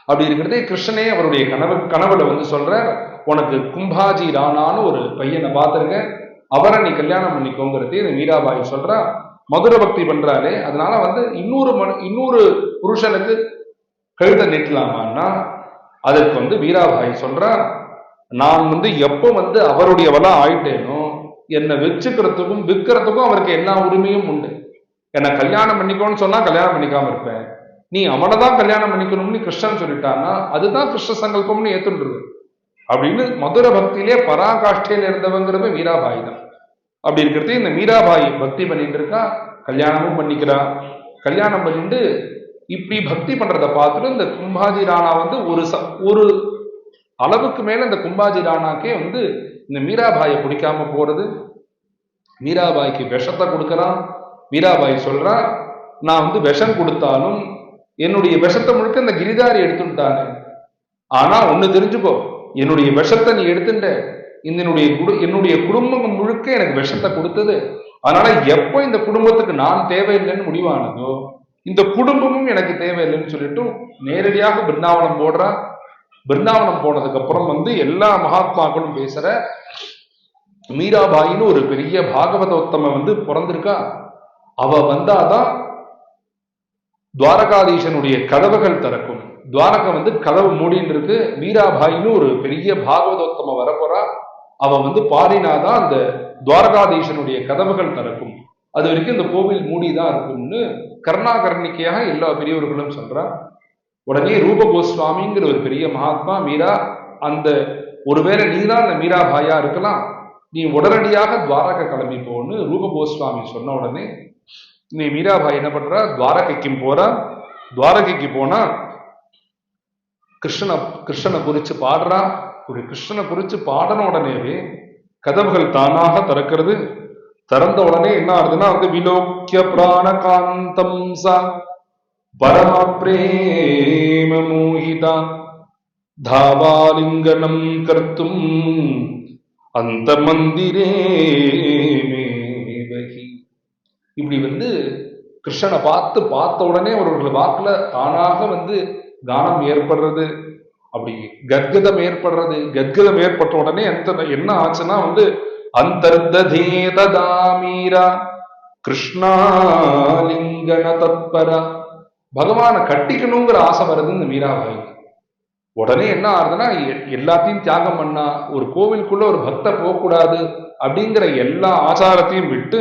[SPEAKER 1] அப்படி இருக்கிறதே கிருஷ்ணனே அவருடைய கனவுல சொல்ற, உனக்கு கும்பாஜி ராணான்னு ஒரு பையனை பார்த்துருங்க, அவரை நீ கல்யாணம் பண்ணிக்கோங்கிறதே இந்த மீராபாய் சொல்றா. மதுர பக்தி பண்றாரு, அதனால இன்னொரு புருஷனுக்கு கழுத்தை நீட்டலாமான்னா அதற்கு மீராபாய் சொல்றா, நான் எப்போ அவருடையவளா ஆயிட்டேனோ என்னை வச்சுக்கிறதுக்கும் விற்கிறதுக்கும் அவருக்கு எல்லா உரிமையும் உண்டு. என்னை கல்யாணம் பண்ணிக்கோன்னு சொன்னா கல்யாணம் பண்ணிக்காம இருப்பேன். நீ அவனை தான் கல்யாணம் பண்ணிக்கணும்னு கிருஷ்ணன் சொல்லிட்டான்னா அதுதான் கிருஷ்ண சங்கல்பம்னு ஏத்துன்றது அப்படின்னு மதுர பக்தியிலே பராகாஷ்டையில இருந்தவங்கிறது மீராபாய் தான். அப்படி இருக்கிறது இந்த மீராபாய் பக்தி பண்ணிட்டு இருக்கா, கல்யாணமும் பண்ணிக்கிறா. கல்யாணம் பண்ணிட்டு இப்படி பக்தி பண்றதை பார்த்துட்டு இந்த கும்பாஜி ராணா ஒரு அளவுக்கு மேல இந்த கும்பாஜி ராணாக்கே இந்த மீராபாயை பிடிக்காம போறது. மீராபாய்க்கு விஷத்தை கொடுக்கறான். மீராபாய் சொல்றா, நான் விஷம் கொடுத்தாலும் என்னுடைய விஷத்தை முழுக்க இந்த கிரிதாரி எடுத்துட்டானே, ஆனா ஒண்ணு தெரிஞ்சுக்கோ, என்னுடைய விஷத்தை நீ எடுத்துட்ட, என்னுடைய குடும்பம் முழுக்க எனக்கு விஷத்தை கொடுத்தது, அதனால எப்போ இந்த குடும்பத்துக்கு நான் தேவையில்லைன்னு முடிவானதோ இந்த குடும்பமும் எனக்கு தேவையில்லைன்னு சொல்லிட்டு நேரடியாக பிருந்தாவனம் போடுறா. பிருந்தாவனம் போனதுக்கு அப்புறம் எல்லா மகாத்மாக்களும் பேசுற, மீராபாயின்னு ஒரு பெரிய பாகவதோத்தம பிறந்திருக்கா. அவ வந்தாதான் துவாரகாதீசனுடைய கதவுகள் திறக்கும். துவாரகம் கதவு மூடின்னு இருக்கு. மீராபாயின்னு ஒரு பெரிய பாகவதோத்தம வரப்போறா. அவ பாடினாதான் அந்த துவாரகாதீசனுடைய கதவுகள் திறக்கும். அது வரைக்கும் இந்த கோவில் மூடிதான் இருக்கும்னு கர்ணாகர்ணிக்கையாக எல்லா பெரியவர்களும் சொல்றா. உடனே ரூப கோஸ்வாமிங்கிற ஒரு பெரிய மகாத்மா, மீரா அந்த ஒருவேளை நீதான் அந்த மீராபாயா இருக்கலாம், நீ உடனடியாக துவாரகா கிளம்பி போன்னு ரூப கோஸ்வாமி சொன்ன உடனே நீ மீராபாய் என்ன பண்றா, துவாரகைக்கும் போறா. துவாரகைக்கு போனா கிருஷ்ணனை குறிச்சு பாடுறா. ஒரு கிருஷ்ணனை குறிச்சு பாடின உடனேவே கதவுகள் தானாக திறக்கிறது. திறந்த உடனே என்ன ஆகுதுன்னா வந்து விலோக்கிய பிராணகாந்தம் சா பரம பிரேம மோகிதா தாவாலிங்கனம் கர்த்தும் அந்த மந்திரே மேவகி. இப்படி வந்து கிருஷ்ணனை பார்த்த உடனே அவர்கள் வாக்குல தானாக வந்து கானம் ஏற்படுறது, அப்படி கத்கதம் ஏற்படுறது. கத்கதம் ஏற்பட்ட உடனே என்ன ஆச்சுன்னா வந்து அந்தர்ததேததாமீரா கிருஷ்ணாலிங்கன தத்பரா. பகவான கட்டிக்கணுங்கிற ஆசை வருது இந்த மீராபாய். உடனே என்ன ஆகுதுன்னா எல்லாத்தையும் தியாகம் பண்ணா. ஒரு கோவிலுக்குள்ள ஒரு பக்தர் போகக்கூடாது அப்படிங்கிற எல்லா ஆச்சாரத்தையும் விட்டு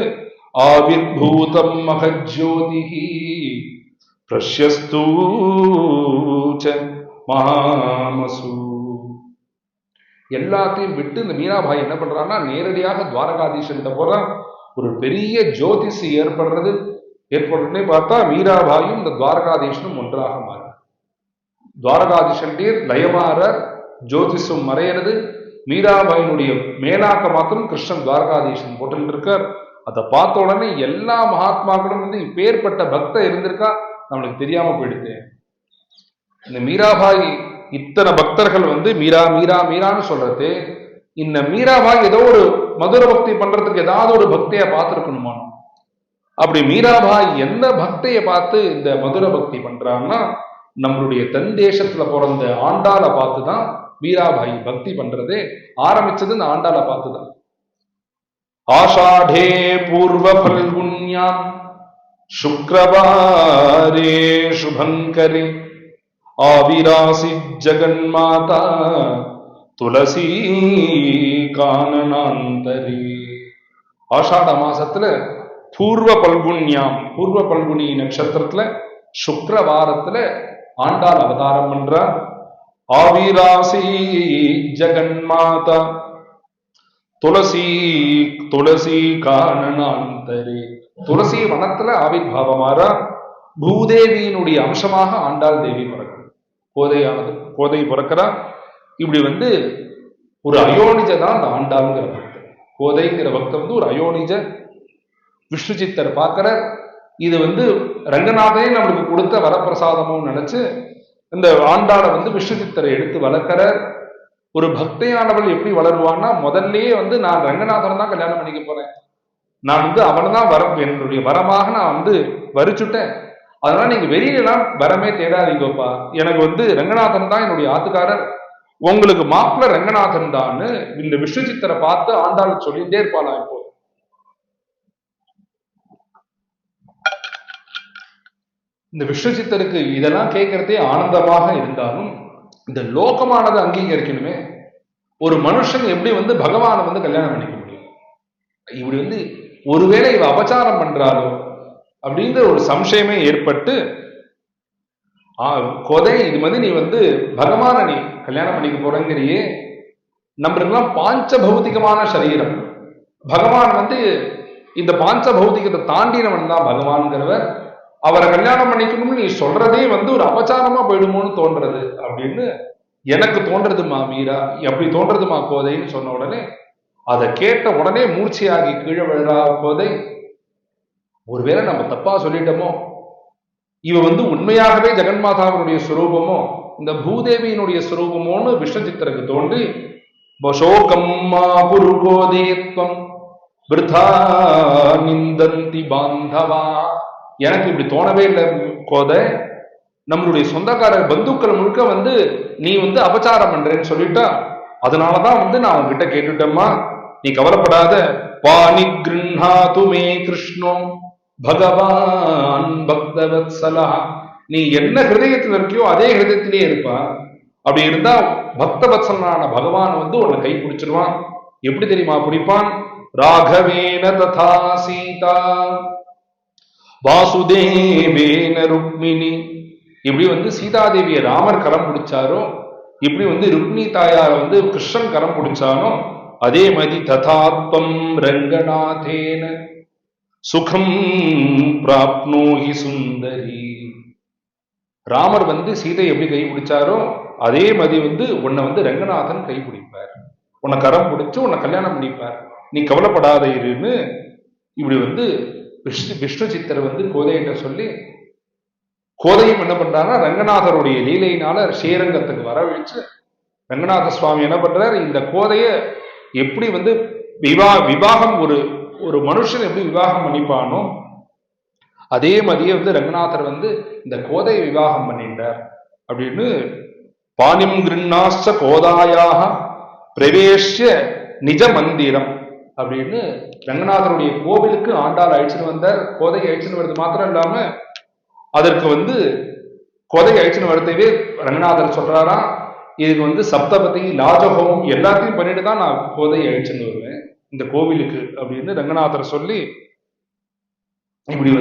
[SPEAKER 1] ஆவிர்பூதம் மகஜோதிஹி பிரஷ்யஸ்தூச்ச மகாமசு. எல்லாத்தையும் விட்டு இந்த மீராபாய் என்ன பண்றான்னா நேரடியாக துவாரகாதீசன் போற ஒரு பெரிய ஜோதிஷி ஏற்படுறதுனே பார்த்தா மீராபாயும் இந்த துவாரகாதீசனும் ஒன்றாக மாற. துவாரகாதீசன் லயமாற ஜோதிஷம் மறையிறது. மீராபாயினுடைய மேலாக்க மாத்திரம் கிருஷ்ணன் துவாரகாதீசன் போட்டு இருக்கார். அதை பார்த்த உடனே எல்லா மகாத்மாக்களும் வந்து இப்பேற்பட்ட பக்த இருந்திருக்கா நம்மளுக்கு தெரியாம போயிடுது. இந்த மீராபாய் இத்தனை பக்தர்கள் வந்து மீரா மீரா மீரான்னு சொல்றது, இந்த மீராபாய் ஏதோ ஒரு மதுர பக்தி பண்றதுக்கு ஏதாவது ஒரு பக்தியை பார்த்துருக்கணுமா? அப்படி மீராபாய் எந்த பக்தியை பார்த்து இந்த மதுர பக்தி பண்றாங்கன்னா நம்மளுடைய தென் தேசத்துல பிறந்த ஆண்டாளை பார்த்துதான் மீராபாய் பக்தி பண்றதே ஆரம்பிச்சது. இந்த ஆண்டாளை பார்த்துதான். ஆஷாடே பூர்வ பல்குண்யாம் சுக்ரவாரே சுபங்கரே ஆவிராசி ஜெகன்மாதா துளசி கானனாந்தரே. ஆஷாட மாசத்துல பூர்வ பல்குனி நட்சத்திரத்துல சுக்ரவாரத்துல ஆண்டாள் அவதாரம் பண்றார். ஆவிராசி ஜெகன்மாதா துளசி கானனாந்தரே. துளசி வனத்துல ஆவிர்பாவமாறா. பூதேவியினுடைய அம்சமாக ஆண்டாள் தேவி பிறக்கிறார். கோதை பிறக்கிறா. இப்படி வந்து ஒரு அயோனிஜ தான் அந்த ஆண்டாளுங்கிற பக்தர். கோதைங்கிற பக்தர் வந்து ஒரு அயோனிஜ. விஷ்ணு சித்தர் பார்க்கிற இது வந்து ரங்கநாதனே நம்மளுக்கு கொடுத்த வரப்பிரசாதமும் நினைச்சு இந்த ஆண்டாளை வந்து விஷ்ணு சித்தரை எடுத்து வளர்க்கிற. ஒரு பக்தையானவள் எப்படி வளருவான்னா முதல்லயே வந்து நான் ரங்கநாதனை தான் கல்யாணம் பண்ணிக்க போறேன், நான் வந்து அவனை தான் என்னுடைய வரமாக நான் வந்து வரிச்சுட்டேன், அதனால நீங்க வெளியிலாம் வரமே தேடாதீங்கப்பா, எனக்கு வந்து ரங்கநாதன் தான் என்னுடைய ஆத்துக்காரர், உங்களுக்கு மாப்பிள்ள ரங்கநாதன் தான்னு இந்த விஷ்ணு சித்தரை பார்த்து ஆண்டாள் சொல்லிட்டே இருப்பாளாம். இப்போ இந்த விஷ்ணு சித்தருக்கு இதெல்லாம் கேட்கறதே ஆனந்தமாக இருந்தாலும் இந்த லோகமானது அங்கீகரிக்கணுமே. ஒரு மனுஷன் எப்படி வந்து பகவானை வந்து கல்யாணம் பண்ணிக்க முடியும்? இப்படி வந்து ஒருவேளை இவ அபச்சாரம் பண்றாளோ அப்படிங்கிற ஒரு சம்சயமே ஏற்பட்டு கொதை இது மாதிரி நீ வந்து பகவானை நீ கல்யாணம் பண்ணிக்க போறங்கிறியே, நம்மளுக்கெல்லாம் பாஞ்ச பௌத்திகமான சரீரம், பகவான் வந்து இந்த பாஞ்ச பௌத்திகத்தை தாண்டினவன் தான் பகவான்கிறவர், அவரை கல்யாணம் பண்ணிக்கணும்னு நீ சொல்றதே வந்து ஒரு அபச்சாரமா போயிடுமோன்னு தோன்றது அப்படின்னு எனக்கு தோன்றதுமா மீரா, எப்படி தோன்றதுமா கோதைன்னு சொன்ன உடனே அதை கேட்ட உடனே மூர்ச்சியாகி கீழே விழுறா கோதை. ஒருவேளை நம்ம தப்பா சொல்லிட்டோமோ, இவ வந்து உண்மையாகவே ஜெகன்மாதாவினுடைய சுரூபமோ இந்த பூதேவியினுடைய சுரூபமோன்னு விஷ்ணு சித்தருக்கு தோன்றி நிந்தந்தி பாந்தவா, எனக்கு இப்படி தோணவே இல்லை கோதை, நம்மளுடைய சொந்தக்காரர் பந்துக்கள் முழுக்க வந்து நீ வந்து அபச்சாரம் பண்றேன்னு சொல்லிட்டா, அதனாலதான் வந்து நான் உங்ககிட்ட கேட்டுட்டேம்மா, நீ கவலைப்படாத, பாணி கிருண்ணாது மே கிருஷ்ணோ பகவான் பக்தவத்சலா, நீ என்ன ஹிருதயத்தில் இருக்கியோ அதே ஹிருதயத்திலேயே இருப்பா, அப்படி இருந்தா பக்தவத்சலனான பகவான் வந்து உன்னை கை பிடிச்சிருவான். எப்படி தெரியுமா பிடிப்பான்? ராகவேன ததா சீதா வாசுதேவேன ருக்மிணி, இப்படி வந்து சீதாதேவிய ராமர் கரம் பிடிச்சாரோ, இப்படி வந்து ருக்மிணி தாயார வந்து கிருஷ்ணன் கரம் பிடிச்சானோ, அதே மாதிரி ததாத்வம் ரங்கநாதேன சுகம் பிராப்னோஹி சுந்தரி, ராமர் வந்து சீதை எப்படி கை பிடிச்சாரோ அதே மாதிரி வந்து உன்னை ரங்கநாதன் கை பிடிப்பார், உன்னை கரம் பிடிச்சு உன்னை கல்யாணம் பண்ணிப்பார், நீ கவலைப்படாத இருன்னு இப்படி விஷ்ணு சித்தர் கோதையிட்ட சொல்லி, கோதையும் என்ன பண்றாருன்னா ரங்கநாதருடைய லீலையினால ஸ்ரீரங்கத்துக்கு வரவழைச்சு ரங்கநாத சுவாமி என்ன பண்றாரு, இந்த கோதைய எப்படி விவாகம் ஒரு மனுஷன் எப்படி விவாகம் பண்ணிப்பானோ அதே மாதிரியே ரங்கநாதர் இந்த கோதையை விவாகம் பண்ணிட்டார் அப்படின்னு பாணிம் கிருண்ணாச்ச கோதாயாக பிரவேஷ்ய நிஜ மந்திரம் அப்படின்னு ரங்கநாதருடைய கோவிலுக்கு ஆண்டாள் அழிச்சுன்னு வந்தார். கோதையை அழிச்சுன்னு வருது மாத்திரம் இல்லாம அதற்கு கோதையை அழிச்சுன்னு வரதவே ரங்கநாதர் சொல்றாராம், இதுக்கு சப்தபதி லாஜகோம் எல்லாத்தையும் பண்ணிட்டு தான் நான் கோதையை அழிச்சுன்னு வருவேன் இந்த கோவிலுக்கு அப்படின்னு ரங்கநாதர் சொல்லி, இப்படி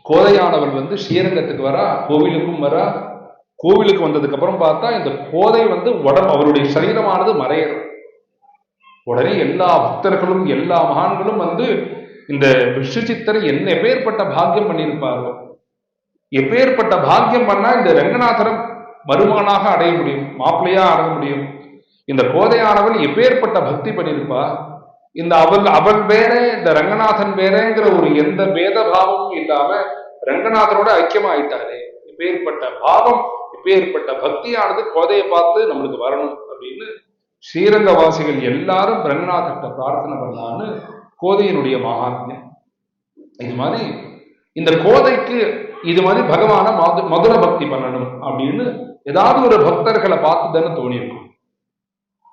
[SPEAKER 1] கோதையானவள் ஸ்ரீரங்கத்துக்கு வரா, கோவிலுக்கும் வரா. கோவிலுக்கு வந்ததுக்கு அப்புறம் பார்த்தா இந்த கோதை உடம்பு அவருடைய சரீரமானது மறையிறது. உடனே எல்லா பக்தர்களும் எல்லா மகான்களும் இந்த விஷ்ணு சித்தர் என்ன எப்பேற்பட்ட பாக்கியம் பண்ணியிருப்பாரோ, எப்பேற்பட்ட பாக்கியம் பண்ணா இந்த ரங்கநாதரம் மருமகனாக அடைய முடியும், மாப்பிள்ளையா அடைய முடியும், இந்த கோதையானவள் எப்பேற்பட்ட பக்தி பண்ணியிருப்பா, இந்த அவள் வேற இந்த ரங்கநாதன் வேறங்கிற ஒரு எந்த பேத பாவமும் இல்லாம ரங்கநாதனோட ஐக்கியமாயிட்டாரே, இப்பேற்பட்ட பாவம் இப்பேற்பட்ட பக்தியானது கோதையை பார்த்து நம்மளுக்கு வரணும் அப்படின்னு ஸ்ரீரங்கவாசிகள் எல்லாரும் ரங்கநாதர்கிட்ட பிரார்த்தனை பண்ணான்னு கோதையினுடைய மகாத்மியம். இது மாதிரி இந்த கோதைக்கு இது மாதிரி பகவான மதுர பக்தி பண்ணணும் அப்படின்னு ஏதாவது ஒரு பக்தர்களை பார்த்து தானே தோணியிருக்கும்.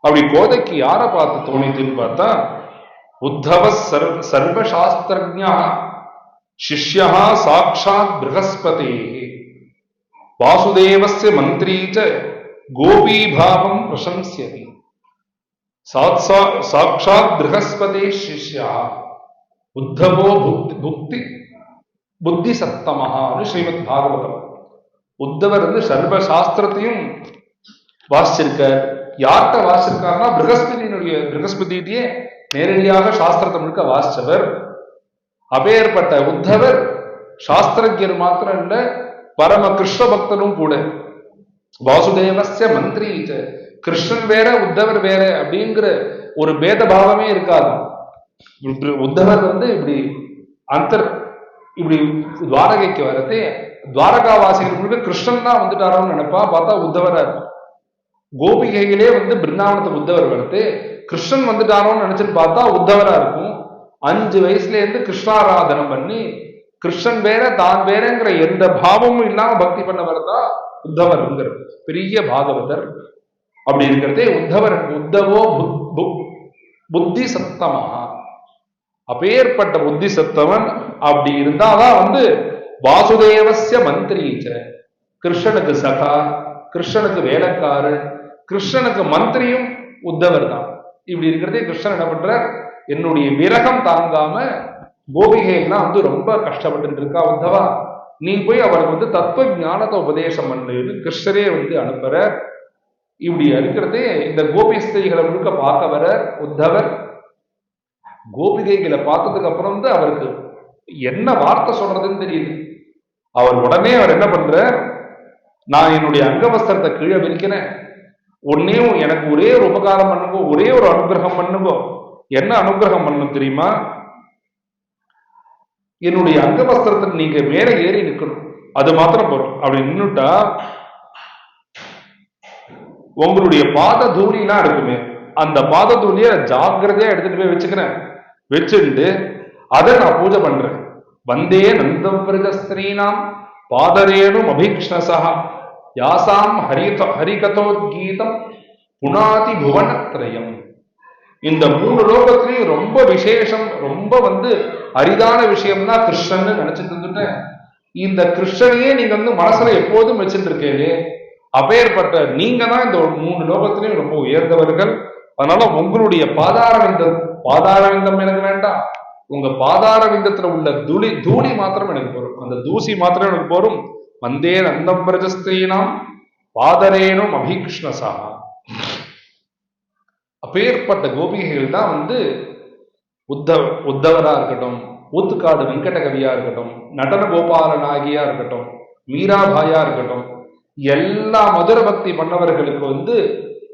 [SPEAKER 1] அப்படி கோதைக்கு யாரை பார்த்து தோணிதுன்னு பார்த்தா, உத்தவ சர்வசாஸ்திரஜா சிஷ்யா சாட்சாத் ப்ரஹஸ்பதே வாசுதேவஸ்ய மந்திரீச்ச கோபீபாவம் பிரசம்ஸ்யதி சாட்சாத் ப்ரஹஸ்பதே சிஷ்யா உத்தவோ புத்தி சத்தமஹான்னு ஸ்ரீமத் பாகவதம். உத்தவர் சர்வ சாஸ்திரத்தையும் வாசிச்சிருக்கார். யார்கிட்ட வாசிச்சிருக்காருன்னா ப்ரகஸ்பதியே நேரடியாக சாஸ்திரத்தை முழுக்க வாசிச்சவர். அப்பேற்பட்ட உத்தவர் சாஸ்திரஜர் மாத்திரம் இல்ல, பரம கிருஷ்ண பக்தனும் கூட. வாசுதேவஸ்ய மந்திரி, கிருஷ்ணன் வேற உத்தவர் வேற அப்படிங்கிற ஒரு பேத பாவமே இருக்காது. உத்தவர் இப்படி துவாரகைக்கு வரதே துவாரகாவாசிகள் முழுக்க கிருஷ்ணன் தான் வந்துட்டாரோன்னு நினைப்பா, பார்த்தா உத்தவரா இருக்கும். கோபிகைகளே பிருந்தாவனத்துக்கு உத்தவர் வருது, கிருஷ்ணன் வந்துட்டாரோன்னு நினைச்சுன்னு பார்த்தா உத்தவரா இருக்கும். 5 வயசுல இருந்து கிருஷ்ணாராதனம் பண்ணி கிருஷ்ணன் வேற தான் வேறங்கிற எந்த பாவமும் இல்லாம பக்தி பண்ணவர் தான் உத்தவர் பெரிய பாகவதர். அப்படி இருக்கிறதே உத்தவோ புத்தி சத்தமா, அப்பேற்பட்ட புத்தி சத்தவன். அப்படி இருந்தாதான் வாசுதேவஸ்ய மந்திரீச்ச, கிருஷ்ணனுக்கு சகா, கிருஷ்ணனுக்கு வேலைக்காரர், கிருஷ்ணனுக்கு மந்திரியும் உத்தவர் தான். இப்படி இருக்கிறதே கிருஷ்ணன் என்ன பண்ற, என்னுடைய விரகம் தாங்காம கோபிகைலாம் ரொம்ப கஷ்டப்பட்டு இருக்கா, உத்தவா நீ போய் அவளுக்கு தத்துவ ஞானத்தை உபதேசம் பண்ணுன்னு கிருஷ்ணரே அனுப்புற. இப்படி இருக்கிறதே இந்த கோபி ஸ்திரீகளை முழுக்க பார்க்க வர உத்தவர். கோபிகைகளை பார்த்ததுக்கு அப்புறம் அவருக்கு என்ன வார்த்தை சொல்றதுன்னு தெரியுது. உடனே அவர் என்ன பண்ற, நான் என்னுடைய அங்கவஸ்திரத்தை கீழே விரிக்கிறேன், உன்னையும் எனக்கு ஒரே ஒரு உபகாரம் பண்ணுங்க, ஒரே ஒரு அனுகிரகம் பண்ணுங்க. என்ன அனுகிரகம் பண்ணணும் தெரியுமா, என்னுடைய அங்கவஸ்திரத்தை நீங்க மேல ஏறி நிற்கணும், அது மாத்திரம் போறோம். அப்படி நின்னுட்டா உங்களுடைய பாத தூளிலாம் இருக்குமே, அந்த பாத தூளிய ஜாக்கிரதையா எடுத்துட்டு போய் வச்சுக்கிறேன், வச்சுட்டு அதை நான் பூஜை பண்றேன். வந்தே நந்தவிரஜஸ்திரீனாம் பாதரேனும் அபீக்ஷ்ணசா யாசாம் ஹரிகதோத்கீதம் புனாதி புவனத்ரயம். இந்த 3 லோகத்திலையும் ரொம்ப விசேஷம், ரொம்ப அரிதான விஷயம்னா கிருஷ்ணன் நினைச்சிட்டு இருந்துட்டேன். இந்த கிருஷ்ணனையே நீங்க மனசுல எப்போதும் வச்சுட்டு இருக்கீங்களே, அப்பேற்பட்ட நீங்க தான் இந்த 3 லோகத்திலையும் ரொம்ப உயர்ந்தவர்கள். அதனால உங்களுடைய பாதாரவிந்தம் எனக்கு வேண்டாம், உங்க பாதாரவிந்தத்துல உள்ள தூளி மாத்திரம் எனக்கு போரும், அந்த தூசி மாத்திரம் எனக்கு போரும். வந்தே நந்தம் பிரஜஸ்திரீனாம் பாதரேனும் அபீக்ஷ்ணசா. அப்பேற்பட்ட கோபிகைகள் தான் உத்தவரா இருக்கட்டும், ஊத்துக்காடு வெங்கட கவியா இருக்கட்டும், நடன கோபால நாயகியா இருக்கட்டும், மீராபாயா இருக்கட்டும், எல்லா மதுர பக்தி பண்ணவர்களுக்கு வந்து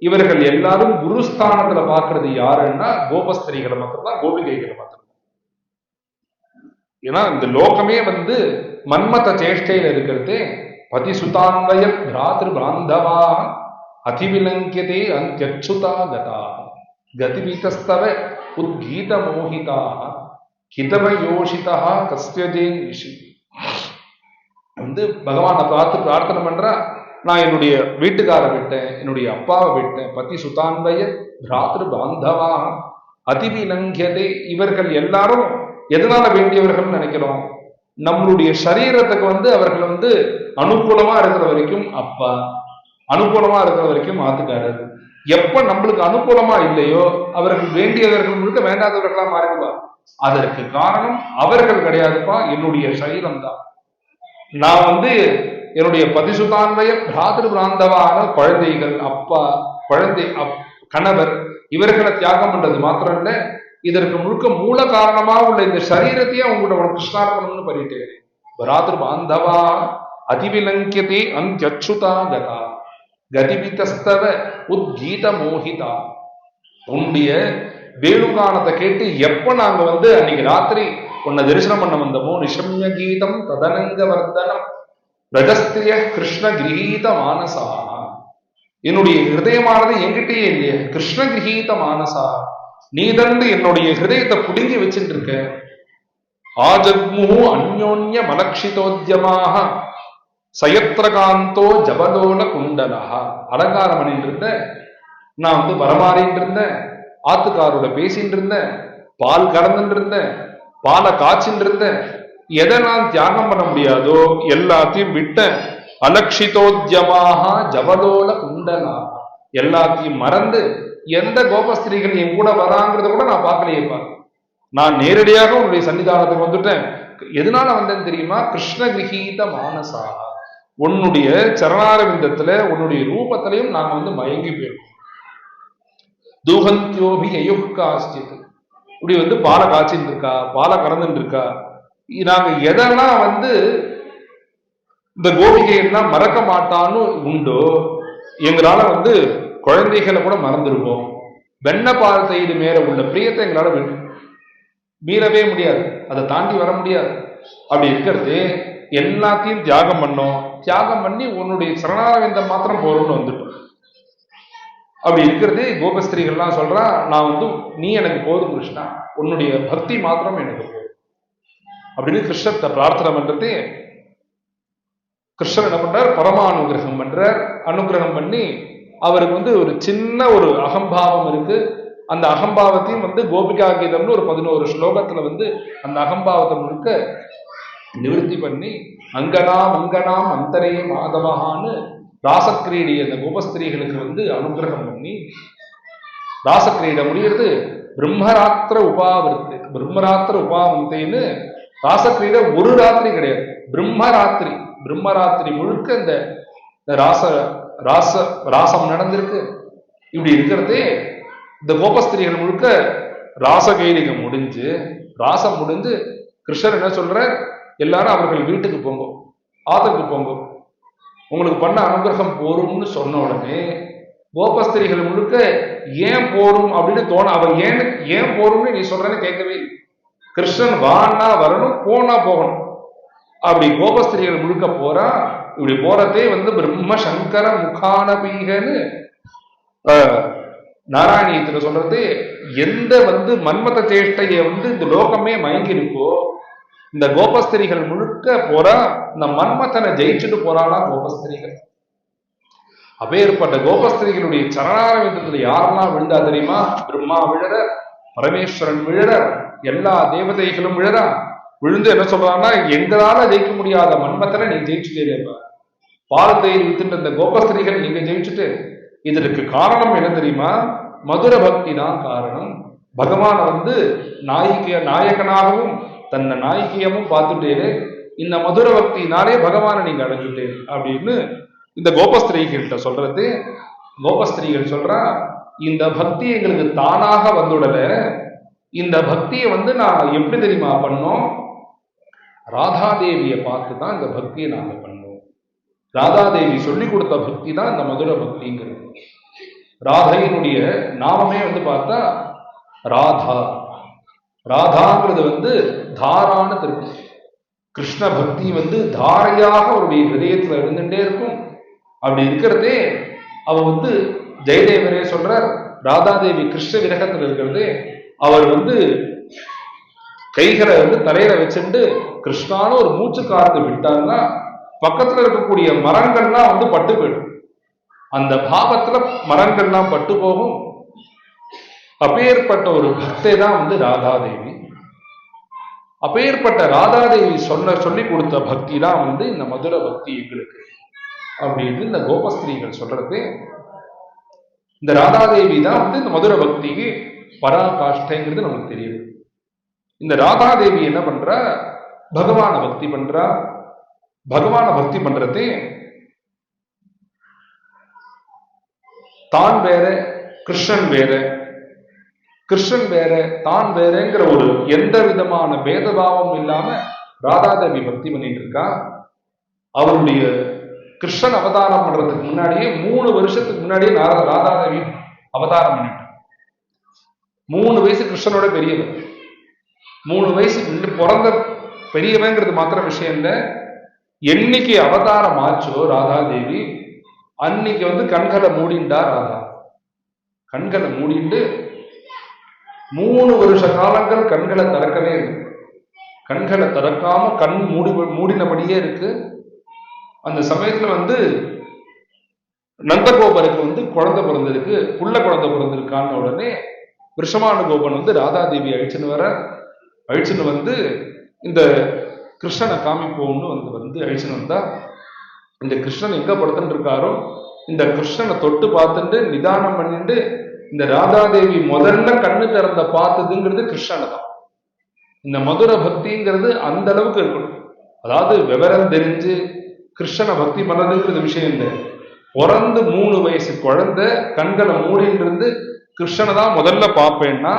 [SPEAKER 1] இவர்கள் எல்லாரும் குருஸ்தானத்துல பாக்குறது யாருன்னா கோபஸ்திரிகளை மட்டும்தான், கோபிகைகளை மட்டும். ஏன்னா இந்த லோகமே வந்து மன்மத சேஷ்டையில இருக்கிறது. பதிசுதான்வய பிராத்திரு பாந்தவா அதிவிலங்கியதே அந்தியச்சுதா கதா கதிபீதஸ்தவ உத்கீத மோகிதா ஹிதவ யோஷிதா கஸ்யஜேன் விஷி. வந்து பகவானை பார்த்து பிரார்த்தனை பண்றா, நான் என்னுடைய வீட்டுக்காரை விட்டேன், என்னுடைய அப்பாவை விட்டேன். பதி சுதான்வய பிராத்திரு பாந்தவா அதிவிலங்கியதே. இவர்கள் எல்லாரும் எதனால வேண்டியவர்கள் நினைக்கிறோம்? நம்மளுடைய சரீரத்துக்கு வந்து அவர்கள் வந்து அனுகூலமா இருக்கிற வரைக்கும் அப்பா, அனுகூலமா இருக்கிற வரைக்கும் ஆத்துக்காரர். எப்ப நம்மளுக்கு அனுகூலமா இல்லையோ அவர்கள் வேண்டியவர்கள் முழுக்க வேண்டாதவர்களா மாறிடுவார். அதற்கு காரணம் அவர்கள் கிடையாதுப்பா, என்னுடைய சரீரம் தான். நான் வந்து என்னுடைய பதிசுதான்வய பிராதிரு பிராந்தவான குழந்தைகள், அப்பா, குழந்தை, கணவர், இவர்களை தியாகம் பண்றது மாத்திரம் இல்ல, இதற்கு முழுக்க மூல காரணமா உள்ள இந்த சரீரத்தையே அவங்களோட கிருஷ்ணார்ப்பணம்னு பண்ணிட்டு பிராதிரு பாந்தவா அதிவிலங்கியதே அந்தியச்சுதா கதா கதிபிதஸ்தவ உத்கீத மோகிதா. உன்னுடைய வேணுகானத்தை கேட்டு எப்ப நாங்க வந்து அன்னைக்கு ராத்திரி உன்னை தரிசனம் பண்ண வந்தோமோ, நிஷம்ய கீதம் ததனங்க வர்தனம் ரஜஸ்திரிய கிருஷ்ண கிரகீத மானசா. என்னுடைய ஹிருதயமானது என்கிட்டயே இல்லையே, கிருஷ்ண கிரகீத மானசா, நீ தந்து என்னுடைய ஹிருதயத்தை புடுங்கி வச்சுட்டு இருக்க. ஆஜக்மு அந்யோன்ய மலக்ஷிதோத்யமாக சயத்ரகாந்தோ ஜபலோல குண்டலா. அலங்காரம் பண்ணிட்டு இருந்தேன், நான் வந்து வரமாறின்னு இருந்தேன், ஆத்துக்காரோட பேசிட்டு இருந்தேன், பால் கறந்துட்டு இருந்தேன், பாலை காய்ச்சின்னு இருந்தேன். எதை நான் தியாகம் பண்ண முடியாதோ எல்லாத்தையும் விட்டேன். அலக்ஷிதோத்யமாக ஜபலோல குண்டலா. எல்லாத்தையும் மறந்து எந்த கோபஸ்திரிகள் என் கூட வராங்கிறத கூட நான் பார்க்கலையேப்பா. நான் நேரடியாக உன்னுடைய சன்னிதானத்துக்கு வந்துட்டேன். எதனால வந்தேன்னு தெரியுமா? கிருஷ்ண கிரகீத மானசா. உன்னுடைய சரணாரவிந்தத்துல உன்னுடைய ரூபத்திலையும் நாங்க வந்து மயங்கி போயிருக்கோம். தூகந்தியோபி அயுக்காஸ்டித். இப்படி வந்து பாலை காய்ச்சின்னு இருக்கா, பாலை கறந்துட்டு இருக்கா. நாங்க எதெல்லாம் வந்து இந்த கோபிகையெல்லாம் மறக்க மாட்டான்னு உண்டோ, எங்களால வந்து குழந்தைகளை கூட மறந்துருவோம். வெண்ணப்பால் தயிர் மேல உள்ள பிரியத்தை எங்களால மீறவே முடியாது, அதை தாண்டி வர முடியாது. அப்படி இருக்கிறது எல்லாத்தையும் தியாகம் பண்ணோம். தியாகம் பண்ணி உன்னுடைய சரணாரவிந்தம் மாத்திரம் போறோம்னு வந்துட்டோம். அப்படி இருக்கிறது கோபஸ்திரிகள்லாம் சொல்றா, நான் வந்து நீ எனக்கு போதும் கிருஷ்ணா, உன்னுடைய பக்தி மாத்திரம் எனக்கு போதும் அப்படின்னு கிருஷ்ணத்தை பிரார்த்தனை பண்றது. கிருஷ்ணன் என்ன பண்றார்? பரமானுகிரகம் பண்றார். அனுகிரகம் பண்ணி அவருக்கு வந்து ஒரு சின்ன ஒரு அகம்பாவம் இருக்கு. அந்த அகம்பாவத்தையும் வந்து கோபிகா கீதம்னு ஒரு 11 ஸ்லோகத்துல வந்து அந்த அகம்பாவத்தை முழுக்க நிவர்த்தி பண்ணி அங்கனாம் அங்கனாம் அந்தரே மாதவகான்னு ராசக்கிரீடி அந்த கோபஸ்திரீகளுக்கு வந்து அனுகிரகம் பண்ணி ராசக்கிரீடை முடிகிறது. பிரம்மராத்திர உபாவிருத்து, பிரம்மராத்திர உபாவந்தேன்னு ராசக்கிரீடை ஒரு ராத்திரி கிடையாது, பிரம்மராத்திரி. பிரம்மராத்திரி முழுக்க இந்த ராச ராச ராசம் நடந்திருக்கு. இப்படி இருக்கிறதே இந்த கோபஸ்திரிகள் முழுக்க ராசகைரிகம் முடிஞ்சு, ராசம் முடிஞ்சு கிருஷ்ணர் என்ன சொல்ற, எல்லாரும் அவர்கள் வீட்டுக்கு போங்க, ஆதருக்கு போங்க, உங்களுக்கு பண்ண அனுகிரகம் போரும்னு சொன்ன உடனே கோபஸ்திரிகள் முழுக்க ஏன் போரும் அப்படின்னு தோண, அவ ஏன் போரும்னு நீ சொல்றேன்னு கேட்கவே இல்லை. கிருஷ்ணன் வானா வரணும், போனா போகணும். அப்படி கோபஸ்திரிகள் முழுக்க போறா. இப்படி போறதே வந்து பிரம்ம சங்கர முகானபீகன்னு நாராயணியத்துல சொல்றது. எந்த வந்து மன்மத சேஷ்டையை வந்து இந்த லோகமே மயங்கி இருக்கோ, இந்த கோபஸ்திரிகள் முழுக்க போறா. இந்த மன்மதனை ஜெயிச்சுட்டு போறாளா கோபஸ்திரிகள். அப்பேற்பட்ட கோபஸ்திரிகளுடைய சரணாரவிந்தத்துல யாரெல்லாம் விழுந்தா தெரியுமா? பிரம்மா விழற, பரமேஸ்வரன் விழற, எல்லா தேவதைகளும் விழறா. விழுந்து என்ன சொல்றாங்கன்னா, எங்களால ஜெயிக்க முடியாத மன்மதனை நீ ஜெயிச்சுட்டே, பாலத்தை வித்துட்டு இந்த கோபஸ்திரிகள் நீங்க ஜெயிச்சுட்டு. இதற்கு காரணம் என்ன தெரியுமா? மதுர பக்தி தான் காரணம். பகவான் வந்து நாயகனாகவும் தன்னை நாயகியமும் பார்த்துட்டே, இந்த மதுர பக்தினாலே பகவானை நீங்க அடைஞ்சுட்டேன் அப்படின்னு இந்த கோபஸ்திரீகள்கிட்ட சொல்றது. கோபஸ்திரீகள் சொல்றா, இந்த பக்தி எங்களுக்கு தானாக வந்துடல, இந்த பக்தியை வந்து நான் எப்படி தெரியுமா பண்ணோம்? ராதாதேவியை பார்த்து தான் இந்த பக்தியை நாங்க பண்ணோம். ராதாதேவி சொல்லி கொடுத்த பக்தி தான் இந்த மதுர பக்திங்கிறது. ராதையினுடைய நாமமே பார்த்தா ராதா. ராதாங்கிறது தாரான்னு திருப்பி. கிருஷ்ண பக்தி தாரையாக அவருடைய ஹிருதயத்துல இருந்துட்டே இருக்கும். அப்படி இருக்கிறதே அவ ஜெயதேவரே சொல்றார், ராதாதேவி கிருஷ்ண விரகத்தில் இருக்கிறது. அவர் கைகளை தலையில வச்சுட்டு கிருஷ்ணான்னு ஒரு மூச்சு காத்து விட்டாங்கன்னா பக்கத்துல இருக்கக்கூடிய மரங்கள்லாம் பட்டு போயிடும். அந்த பாவத்துல மரங்கள்லாம் பட்டு போகும். அப்பேற்பட்ட ஒரு பக்தை தான் ராதாதேவி. அப்பேற்பட்ட ராதாதேவி சொல்லி கொடுத்த பக்தி தான் இந்த மதுர பக்தி எங்களுக்கு அப்படின்னு இந்த கோபஸ்திரீகள் சொல்றது. இந்த ராதாதேவி தான் இந்த மதுர பக்திக்கு பராகாஷ்டைங்கிறது நமக்கு தெரியுது. இந்த ராதாதேவி என்ன பண்றா? பகவான பக்தி பண்றா. பகவான பக்தி பண்றது தான் வேற கிருஷ்ணன் வேற, கிருஷ்ணன் வேற தான் வேறங்கிற ஒரு எந்த விதமான பேதபாவம் இல்லாம ராதாதேவி பக்தி பண்ணிட்டு இருக்கா. அவருடைய கிருஷ்ணன் அவதாரம் பண்றதுக்கு முன்னாடியே 3 வருஷத்துக்கு முன்னாடியே ராதாதேவி அவதாரம் பண்ணிட்டார். 3 வயசு கிருஷ்ணனோட பெரியவன். 3 வயசு பிறந்த பெரியவங்கிறது மாத்திரம் விஷயம் இல்லை. என்னைக்கு அவதாரம் ஆச்சோ ராதாதேவி அன்னைக்கு கண்களை மூடிண்டா ராதா. கண்களை மூடிண்டு 3 வருஷ காலங்கள் கண்களை திறக்கவே இருக்கு. கண்களை திறக்காம கண் மூடினபடியே இருக்கு. அந்த சமயத்துல நந்தகோபருக்கு குழந்தை பிறந்திருக்கு, புள்ள குழந்தை பிறந்திருக்கான்னு உடனே விஷமானுகோபன் ராதாதேவி அழிச்சுன்னு இந்த கிருஷ்ணனை காமிப்போம்னு அழிச்சுன்னு வந்தா. இந்த கிருஷ்ணன் எங்க படுத்துட்டு இருக்காரோ இந்த கிருஷ்ணனை தொட்டு பார்த்துட்டு நிதானம் பண்ணிட்டு இந்த ராதாதேவி முதல்ல கண்ணு திறந்த பார்த்ததுங்கிறது கிருஷ்ணனை தான். இந்த மதுர பக்திங்கிறது அந்த அளவுக்கு இருக்கணும். அதாவது விவரம் தெரிஞ்சு கிருஷ்ணனை பக்தி பண்ணதுங்கிறது விஷயம் இல்லை. பிறந்து 3 வயசு குழந்தை கண்களை மூடின்னு இருந்து கிருஷ்ணனை தான் முதல்ல பார்ப்பேன்னா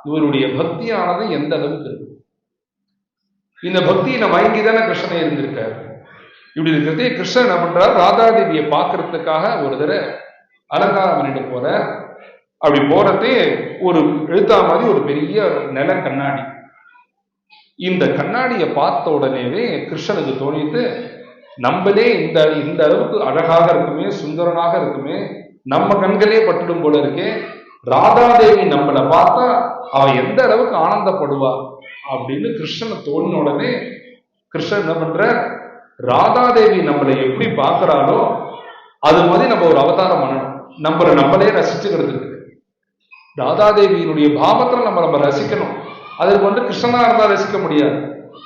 [SPEAKER 1] இவருடைய பக்தியானது எந்த அளவுக்கு இருக்கு. இந்த பக்தியில மயங்கிதானே கிருஷ்ணனை இருந்திருக்காரு. இப்படி இருக்கிறதே கிருஷ்ணன் என்ன பண்றாரு? ராதாதேவியை பார்க்கறதுக்காக ஒரு தடவை அலங்காரம் பண்ணிட்டு போற. அப்படி போறதே ஒரு எழுத்தா மாதிரி ஒரு பெரிய நில கண்ணாடி. இந்த கண்ணாடியை பார்த்த உடனேவே கிருஷ்ணனுக்கு தோணிட்டு, நம்மளே இந்த அளவுக்கு அழகாக இருக்குமே, சுந்தரனாக இருக்குமே, நம்ம கண்களே பட்டுடும் போல இருக்கே, ராதாதேவி நம்மளை பார்த்தா அவ எந்த அளவுக்கு ஆனந்தப்படுவா அப்படின்னு கிருஷ்ணனை தோணின உடனே கிருஷ்ணன் என்ன பண்ற? ராதாதேவி நம்மளை எப்படி பார்க்கிறாளோ அது மாதிரி நம்ம ஒரு அவதாரம் பண்ணணும். நம்மளே ரசிச்சுக்கிறதுக்கு ராதாதேவியினுடைய பாவத்துல நம்ம ரசிக்கணும். அதுக்கு கிருஷ்ணனா இருந்தா ரசிக்க முடியாது.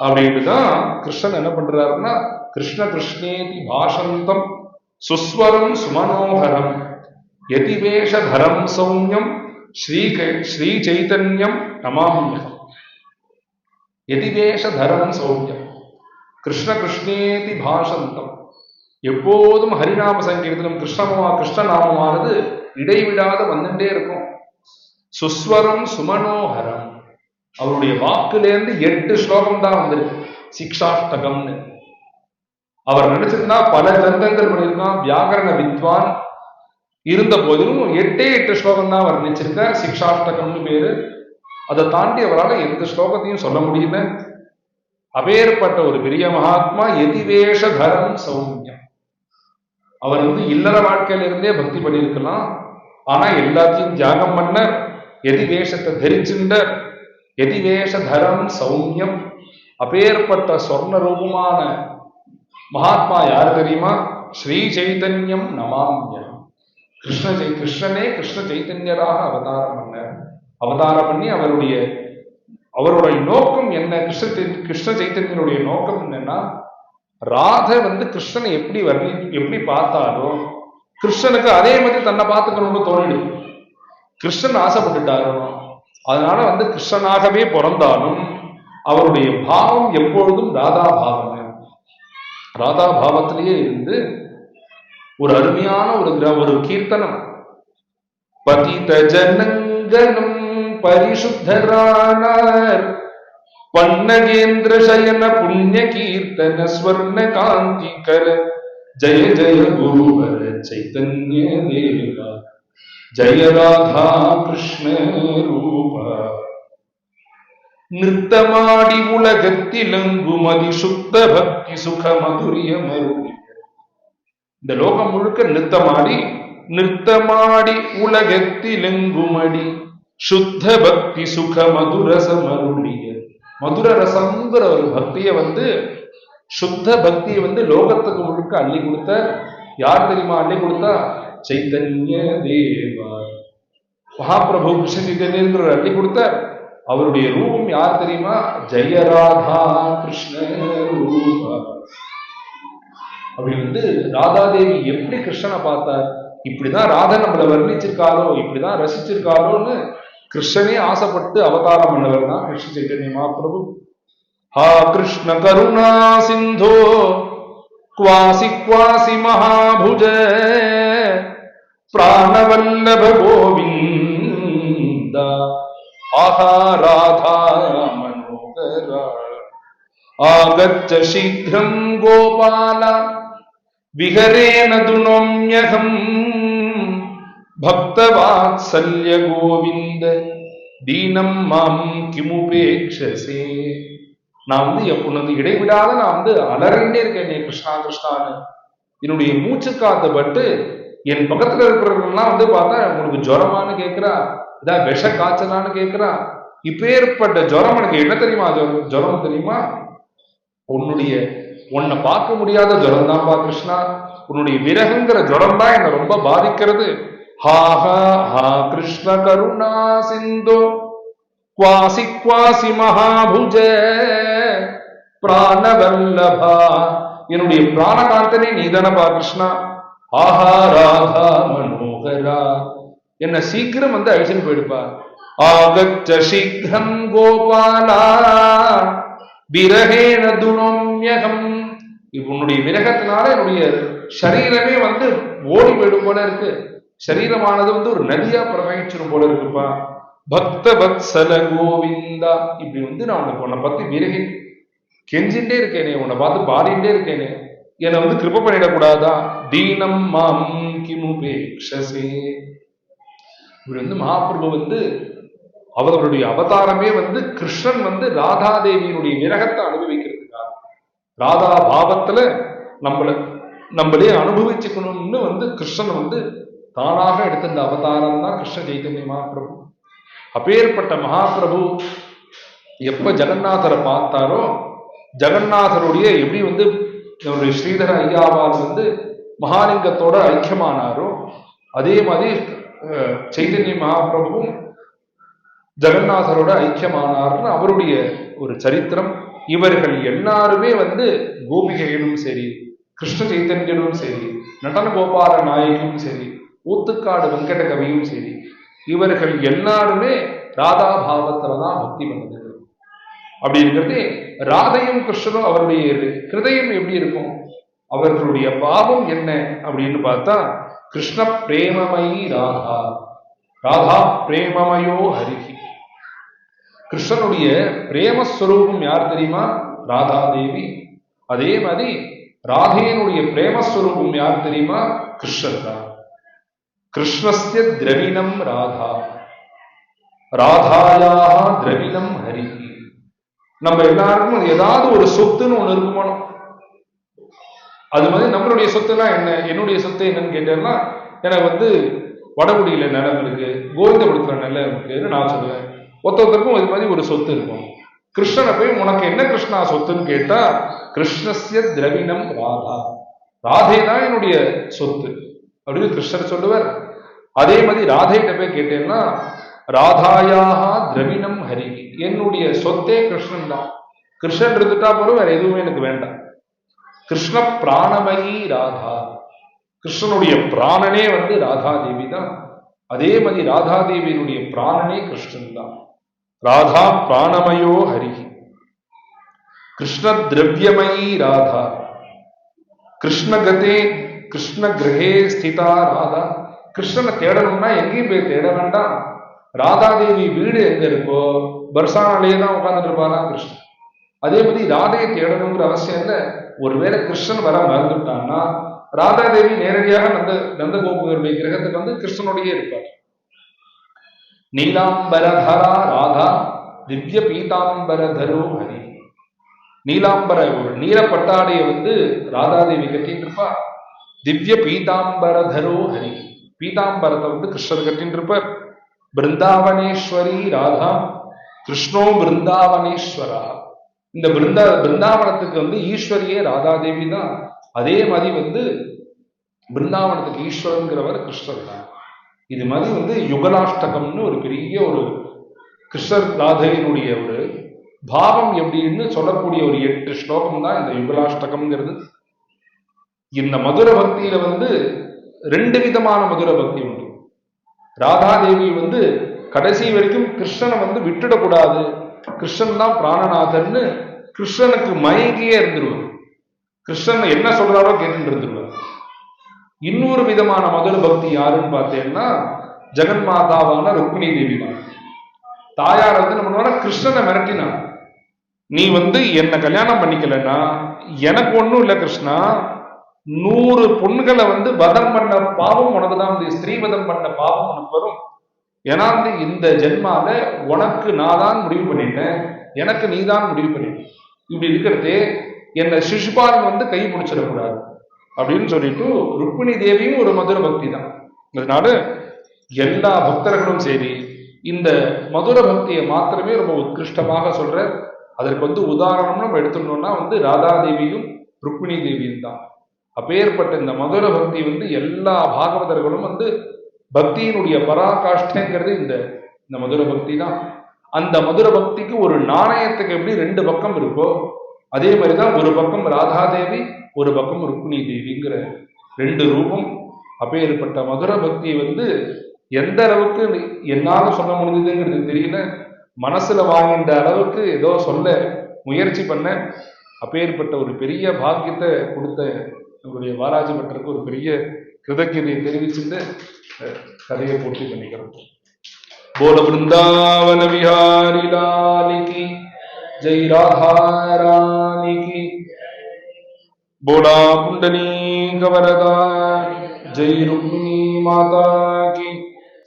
[SPEAKER 1] அப்படின்ட்டு தான் கிருஷ்ணன் என்ன பண்றாருன்னா, கிருஷ்ண கிருஷ்ணேதி பாஷந்தம் சுஸ்வரம் சுமனோகரம் யதிவேஷதரம் சௌமியம் ஸ்ரீ சைதன்யம் நமாம்யகம். யதிவேஷதரம் சௌமியம் கிருஷ்ண கிருஷ்ணேதி பாஷந்தம். எப்போதும் ஹரிநாம சங்கீர்த்தனம் கிருஷ்ணநாமமானது இடைவிடாத வந்துட்டே இருக்கும். சுஸ்வரம் சுமனோகரம். அவருடைய வாக்குலேருந்து 8 ஸ்லோகம் தான் வந்திருக்கு, சிக்ஷாஷ்டகம்னு. அவர் நினைச்சிருந்தா பல கிரந்தங்கள் பண்ணியிருக்கான், வியாகரண வித்வான் இருந்த போதிலும் 8 ஸ்லோகம் தான் அவர் நினைச்சிருக்கார், சிக்ஷாஷ்டகம்னு பேரு. அதை தாண்டி அவரால் எந்த ஸ்லோகத்தையும் சொல்ல முடியல. அப்பேற்பட்ட ஒரு பெரிய மகாத்மா. யதிவேஷதரம் சௌமியம். அவர் இல்லற வாழ்க்கையில இருந்தே பக்தி பண்ணியிருக்கலாம், ஆனா எல்லாத்தையும் தியாகம் பண்ண யதிவேஷத்தை தரிச்சுண்ட யதிவேஷதரம் சௌமியம். அப்பேற்பட்ட சொர்ண ரூபமான மகாத்மா யாரு தெரியுமா? ஸ்ரீ சைதன்யம் நமாம்யம். கிருஷ்ணனே கிருஷ்ண சைத்தன்யராக அவதாரம் பண்ணி அவருடைய நோக்கம் என்ன? கிருஷ்ண சைத்தன்யனுடைய நோக்கம் என்னன்னா, ராதை கிருஷ்ணனை எப்படி பார்த்தாரோ கிருஷ்ணனுக்கு அதே மாதிரி தன்னை பார்த்துக்கணும்னு தோணிடுது. கிருஷ்ணன் ஆசைப்பட்டுட்டாரோ அதனால கிருஷ்ணனாகவே பிறந்தாலும் அவருடைய பாவம் எப்பொழுதும் ராதா பாவம். ராதா பாவத்திலேயே இருந்து ஒரு அருமையான ஒரு கீர்த்தனம். பதித ஜனங்கனம் பரிசுத்தரானார் பன்னகேந்திர சயன புண்ணிய கீர்த்தன ஸ்வர்ண காந்திகர ஜய ஜய குருவர சைதன்ய தேவா ஜய ராதா கிருஷ்ண ரூபா நிறுத்தமாடி உலகத்திலங்குமதி சுத்த பக்தி சுக மதுரிய மருளி. இந்த லோகம் முழுக்க நிறுத்தமாடி உலகத்திலெங்குமடி சுத்த பக்தி சுக மதுரச மருளிய. மதுர ரசம்ங்கிற ஒரு பக்திய சுத்த பக்தியை லோகத்துக்கு முழுக்க அள்ளி கொடுத்த யார் தெரியுமா? அள்ளி கொடுத்தா சைதன்ய தேவா மகாபிரபு கிருஷ்ண சைதன்யர் அள்ளி கொடுத்த அவருடைய ரூபம் யார் தெரியுமா? ஜெயராதா கிருஷ்ண ரூபா. அப்படி ராதாதேவி எப்படி கிருஷ்ணனை பார்த்தார்? இப்படிதான் ராதா நம்மளை வர்ணிச்சிருக்காளோ, இப்படிதான் ரசிச்சிருக்காளோன்னு கிருஷ்ணனே ஆசைப்பட்டு அவதாரம் பண்ணவர் தான் கிருஷ்ண சைதன்ய மகாபிரபு. ஹா கிருஷ்ண கருணா சிந்தோ குவாசி குவாசி மகாபுஜ பிராணவல்லப கோவிந்தா ஆஹா ராதா மனோகரா ஆகச்ச சீக்கிரம் கோபால விஹரேன துனோம்யகம் பக்தவாத்சல்ய கோவிந்த தீனம் மாம் கிமுபேக்ஷசே. நான் உனக்கு இடைவிடாத நான் அலறிண்டே இருக்கேன் கிருஷ்ணா கிருஷ்ணான்னு. என்னுடைய மூச்சு காத்த பட்டு என் பக்கத்துல இருக்கிறவங்கலாம் பார்த்தா உனக்கு ஜுரமானு கேட்கிறா, இதான் விஷ காய்ச்சலான்னு கேட்கிறா. இப்பேற்பட்ட ஜுரம் எனக்கு என்ன தெரியுமா? ஜுரம் தெரியுமா? உன்னை பார்க்க முடியாத ஜுரம் தான்ப்பா கிருஷ்ணா. உன்னுடைய விரகங்கிற ஜுரம் தான் என்னை ரொம்ப பாதிக்கிறது. ஹாஹா ஹா கிருஷ்ண கருணா சிந்தோ குவாசி குவாசி மகாபுஜ பிராணவல்லபா. என்னுடைய பிராணகாந்தனே நீதானப்பா கிருஷ்ணா. ஆஹா ராதா மனோகரா, என்ன சீக்கிரம் அழிச்சுன்னு போயிடுப்பா. ஆகச்ச சீக்கிரம் கோபாலா விரகேன துனோம்யகம். உன்னுடைய விரகத்தினால என்னுடைய சரீரமே ஓடி போயிடும் போல இருக்கு. சரீரமானது ஒரு நதியா பிரவகிச்சிடும் போல இருக்குப்பா. பக்த வத்சல கோவிந்தா. இப்படி நான் உன்னை பத்தி விரகி கெஞ்சிண்டே இருக்கேனே, உன்னை பார்த்து பாடிண்டே இருக்கேனே, என்னை கிருப பண்ணிடக்கூடாதா? தீனம் மாம் கிமுபேக்ஷசே. இப்படி மகாபிரபு அவர்களுடைய அவதாரமே கிருஷ்ணன் ராதாதேவியினுடைய விரகத்தை அனுபவிக்கிறதுக்காக, ராதா பாவத்துல நம்மளே அனுபவிச்சுக்கணும்னு கிருஷ்ணன் தானாக எடுத்த இந்த அவதாரம் தான் கிருஷ்ண சைதன்ய மகாபிரபு. அப்பேற்பட்ட மகாபிரபு எப்ப ஜெகநாதரை பார்த்தாரோ, ஜெகநாதருடைய எப்படி ஸ்ரீதர ஐயாவால் மகாலிங்கத்தோட ஐக்கியமானாரோ, அதே மாதிரி சைதன்ய மகாபிரபுவும் ஜெகநாதரோட ஐக்கியமானார்னு அவருடைய ஒரு சரித்திரம். இவர்கள் எல்லாருமே கோபிகைகளும் சரி, கிருஷ்ண சைத்தன்யனும் சரி, நடன கோபால நாயகியும் சரி, ஊத்துக்காடு வெங்கட கவியும் சரி, இவர்கள் எல்லாருமே ராதா பாவத்துலதான் பக்தி பண்ணது. அப்படி இருக்கிறது ராதையும் கிருஷ்ணனும் அவருடைய ஹிருதயம் எப்படி இருக்கும், அவர்களுடைய பாவம் என்ன அப்படின்னு பார்த்தா கிருஷ்ண பிரேமமயி ராதா, ராதா பிரேமமயோ ஹரிகி. கிருஷ்ணனுடைய பிரேமஸ்வரூபம் யார் தெரியுமா? ராதாதேவி. அதே மாதிரி ராதையனுடைய பிரேமஸ்வரூபம் யார் தெரியுமா? கிருஷ்ணன் தான். கிருஷ்ணஸ்ய திரவிணம் ராதா, ராதாயாக திரவிணம் ஹரிகி. நம்ம எல்லாருக்கும் ஏதாவது ஒரு சொத்துன்னு ஒண்ணு இருக்குமா? அது மாதிரி நம்மளுடைய சொத்துனா என்ன? என்னுடைய சொத்து என்னன்னு கேட்டேன்னா, எனக்கு வடகுடியில நிலம் இருக்கு, கோவிந்தபுரத்துல நிலம் இருக்குன்னு நான் சொல்லுவேன். ஒருத்தருக்கும் இது மாதிரி ஒரு சொத்து இருக்கும். கிருஷ்ணனை போய் உனக்கு என்ன கிருஷ்ணா சொத்துன்னு கேட்டா, கிருஷ்ணஸ்ய திரவிணம் ராதா, ராதை தான் என்னுடைய சொத்து அப்படின்னு கிருஷ்ணர் சொல்லுவார். அதே மாதிரி ராதைகிட்ட போய் கேட்டேன்னா, ராதாயாக திரவிணம் ஹரிகி, என்னுடைய சொத்தே கிருஷ்ணன் தான். கிருஷ்ணன் இருந்துட்டா போல வேற எதுவுமே எனக்கு வேண்டாம். கிருஷ்ண பிராணமயி ராதா, கிருஷ்ணனுடைய பிராணனே ராதாதேவி தான். அதே மாதிரி ராதாதேவியினுடைய பிராணனே கிருஷ்ணன் தான். ராதா பிராணமயோ ஹரிகி. கிருஷ்ண திரவியமயி ராதா, கிருஷ்ணகதே கிருஷ்ண கிரகே ஸ்திதா ராதா. கிருஷ்ணனை தேடணும்னா எங்கேயும் போய் தேட வேண்டாம். ராதாதேவி வீடு எங்க இருக்கோ பர்சானாலேயே தான் உட்கார்ந்துட்டு இருப்பாரா கிருஷ்ணன். அதே மாதிரி ராதையை தேடணுங்கிற அவசியம் இல்லை. ஒருவேளை கிருஷ்ணன் வர மறந்துட்டான்னா ராதாதேவி நேரடியாக நந்தகோபுடைய கிரகத்துக்கு வந்து கிருஷ்ணனுடைய இருப்பார். நீலாம்பரதரா ராதா திவ்ய பீதாம்பரதரோ ஹரி. நீலாம்பர ஒரு நீல பட்டாடைய வந்து ராதாதேவி கட்டின்னு இருப்பா. திவ்ய பீதாம்பரதரோ ஹரி, பீதாம்பரத்தை வந்து கிருஷ்ணர் கட்டின்னு இருப்பார். பிருந்தாவனேஸ்வரி ராதா கிருஷ்ணோ பிருந்தாவனேஸ்வரா. இந்த பிருந்தாவனத்துக்கு வந்து ஈஸ்வரியே ராதாதேவி தான். அதே மாதிரி வந்து பிருந்தாவனத்துக்கு ஈஸ்வரங்கிறவர் கிருஷ்ணர் தான். இது மாதிரி வந்து யுகலாஷ்டகம்னு ஒரு பெரிய ஒரு கிருஷ்ணர் ராதையினுடைய ஒரு பாவம் எப்படின்னு சொல்லக்கூடிய ஒரு 8 ஸ்லோகம் தான் இந்த யுகலாஷ்டகம்ங்கிறது. இந்த மதுர பக்தியில வந்து 2 விதமான மதுர பக்தி உண்டு. ராதாதேவி வந்து கடைசி வரைக்கும் கிருஷ்ணனை வந்து விட்டுடக்கூடாது, கிருஷ்ணன் தான் பிராணநாதன்னு கிருஷ்ணனுக்கு மயங்கியே இருந்துருவார். கிருஷ்ணன் என்ன சொல்றாரோ கேட்டு இருந்துருவார். இன்னொரு விதமான மதுர பக்தி யாருன்னு பார்த்தேன்னா ஜெகன்மாதாவான ருக்மிணி தேவி தான். தாயார் வந்து நம்ம கிருஷ்ணனை மிரட்டினான், நீ வந்து என்ன கல்யாணம் பண்ணிக்கலன்னா எனக்கு ஒண்ணும் இல்லை கிருஷ்ணா, 100 பொண்ணுகளை வந்து வதம் பண்ண பாவம் உனக்கு தான், வந்து ஸ்திரீ வதம் பண்ண பாவம் உனக்கு வரும். ஏன்னா வந்து இந்த ஜென்மால உனக்கு நான் தான் முடிவு பண்ணிட்டேன், எனக்கு நீ தான் முடிவு பண்ணிட்டேன். இப்படி இருக்கிறதே என்னை சிசுபாலன் வந்து கை பிடிச்சிடக்கூடாது அப்படின்னு சொல்லிட்டு ருக்மிணி தேவியும் ஒரு மதுர பக்தி தான். அதனால எல்லா பக்தர்களும் சரி இந்த மதுர பக்தியை மாத்திரமே ரொம்ப உத்கிருஷ்டமாக சொல்ற. அதற்கு வந்து உதாரணம் நம்ம எடுத்துட்டோம்னா வந்து ராதாதேவியும் ருக்மிணி தேவியும் தான். அப்பேற்பட்ட இந்த மதுர பக்தி வந்து எல்லா பாகவதர்களும் வந்து பக்தியினுடைய பராகாஷ்டங்கிறது இந்த மதுர பக்தி தான். அந்த மதுர பக்திக்கு ஒரு நாணயத்துக்கு எப்படி 2 பக்கம் இருக்கோ அதே மாதிரிதான் ஒரு பக்கம் ராதாதேவி, ஒரு பக்கம் ருக்மிணி தேவிங்கிற 2 ரூபம். அப்பேற்பட்ட மதுர பக்தியை வந்து எந்த அளவுக்கு என்னால சொல்ல முடிஞ்சதுங்கிறது தெரியல, மனசுல வாங்கின்ற அளவுக்கு ஏதோ சொல்ல முயற்சி பண்ண. அப்பேற்பட்ட ஒரு பெரிய பாக்கியத்தை கொடுத்த நம்முடைய வாராஜி பட்டருக்கு ஒரு பெரிய கிருதஜ்ஞதையை தெரிவிச்சுட்டு கதையை பூர்த்தி பண்ணிக்கிறோம். போல பிருந்தாவன விஹாரி லாலிகி ஜெய் ராதா ராணிகி. போலா குண்டலீக வரதா ஜெய் ருக்மிணி மாதா கி.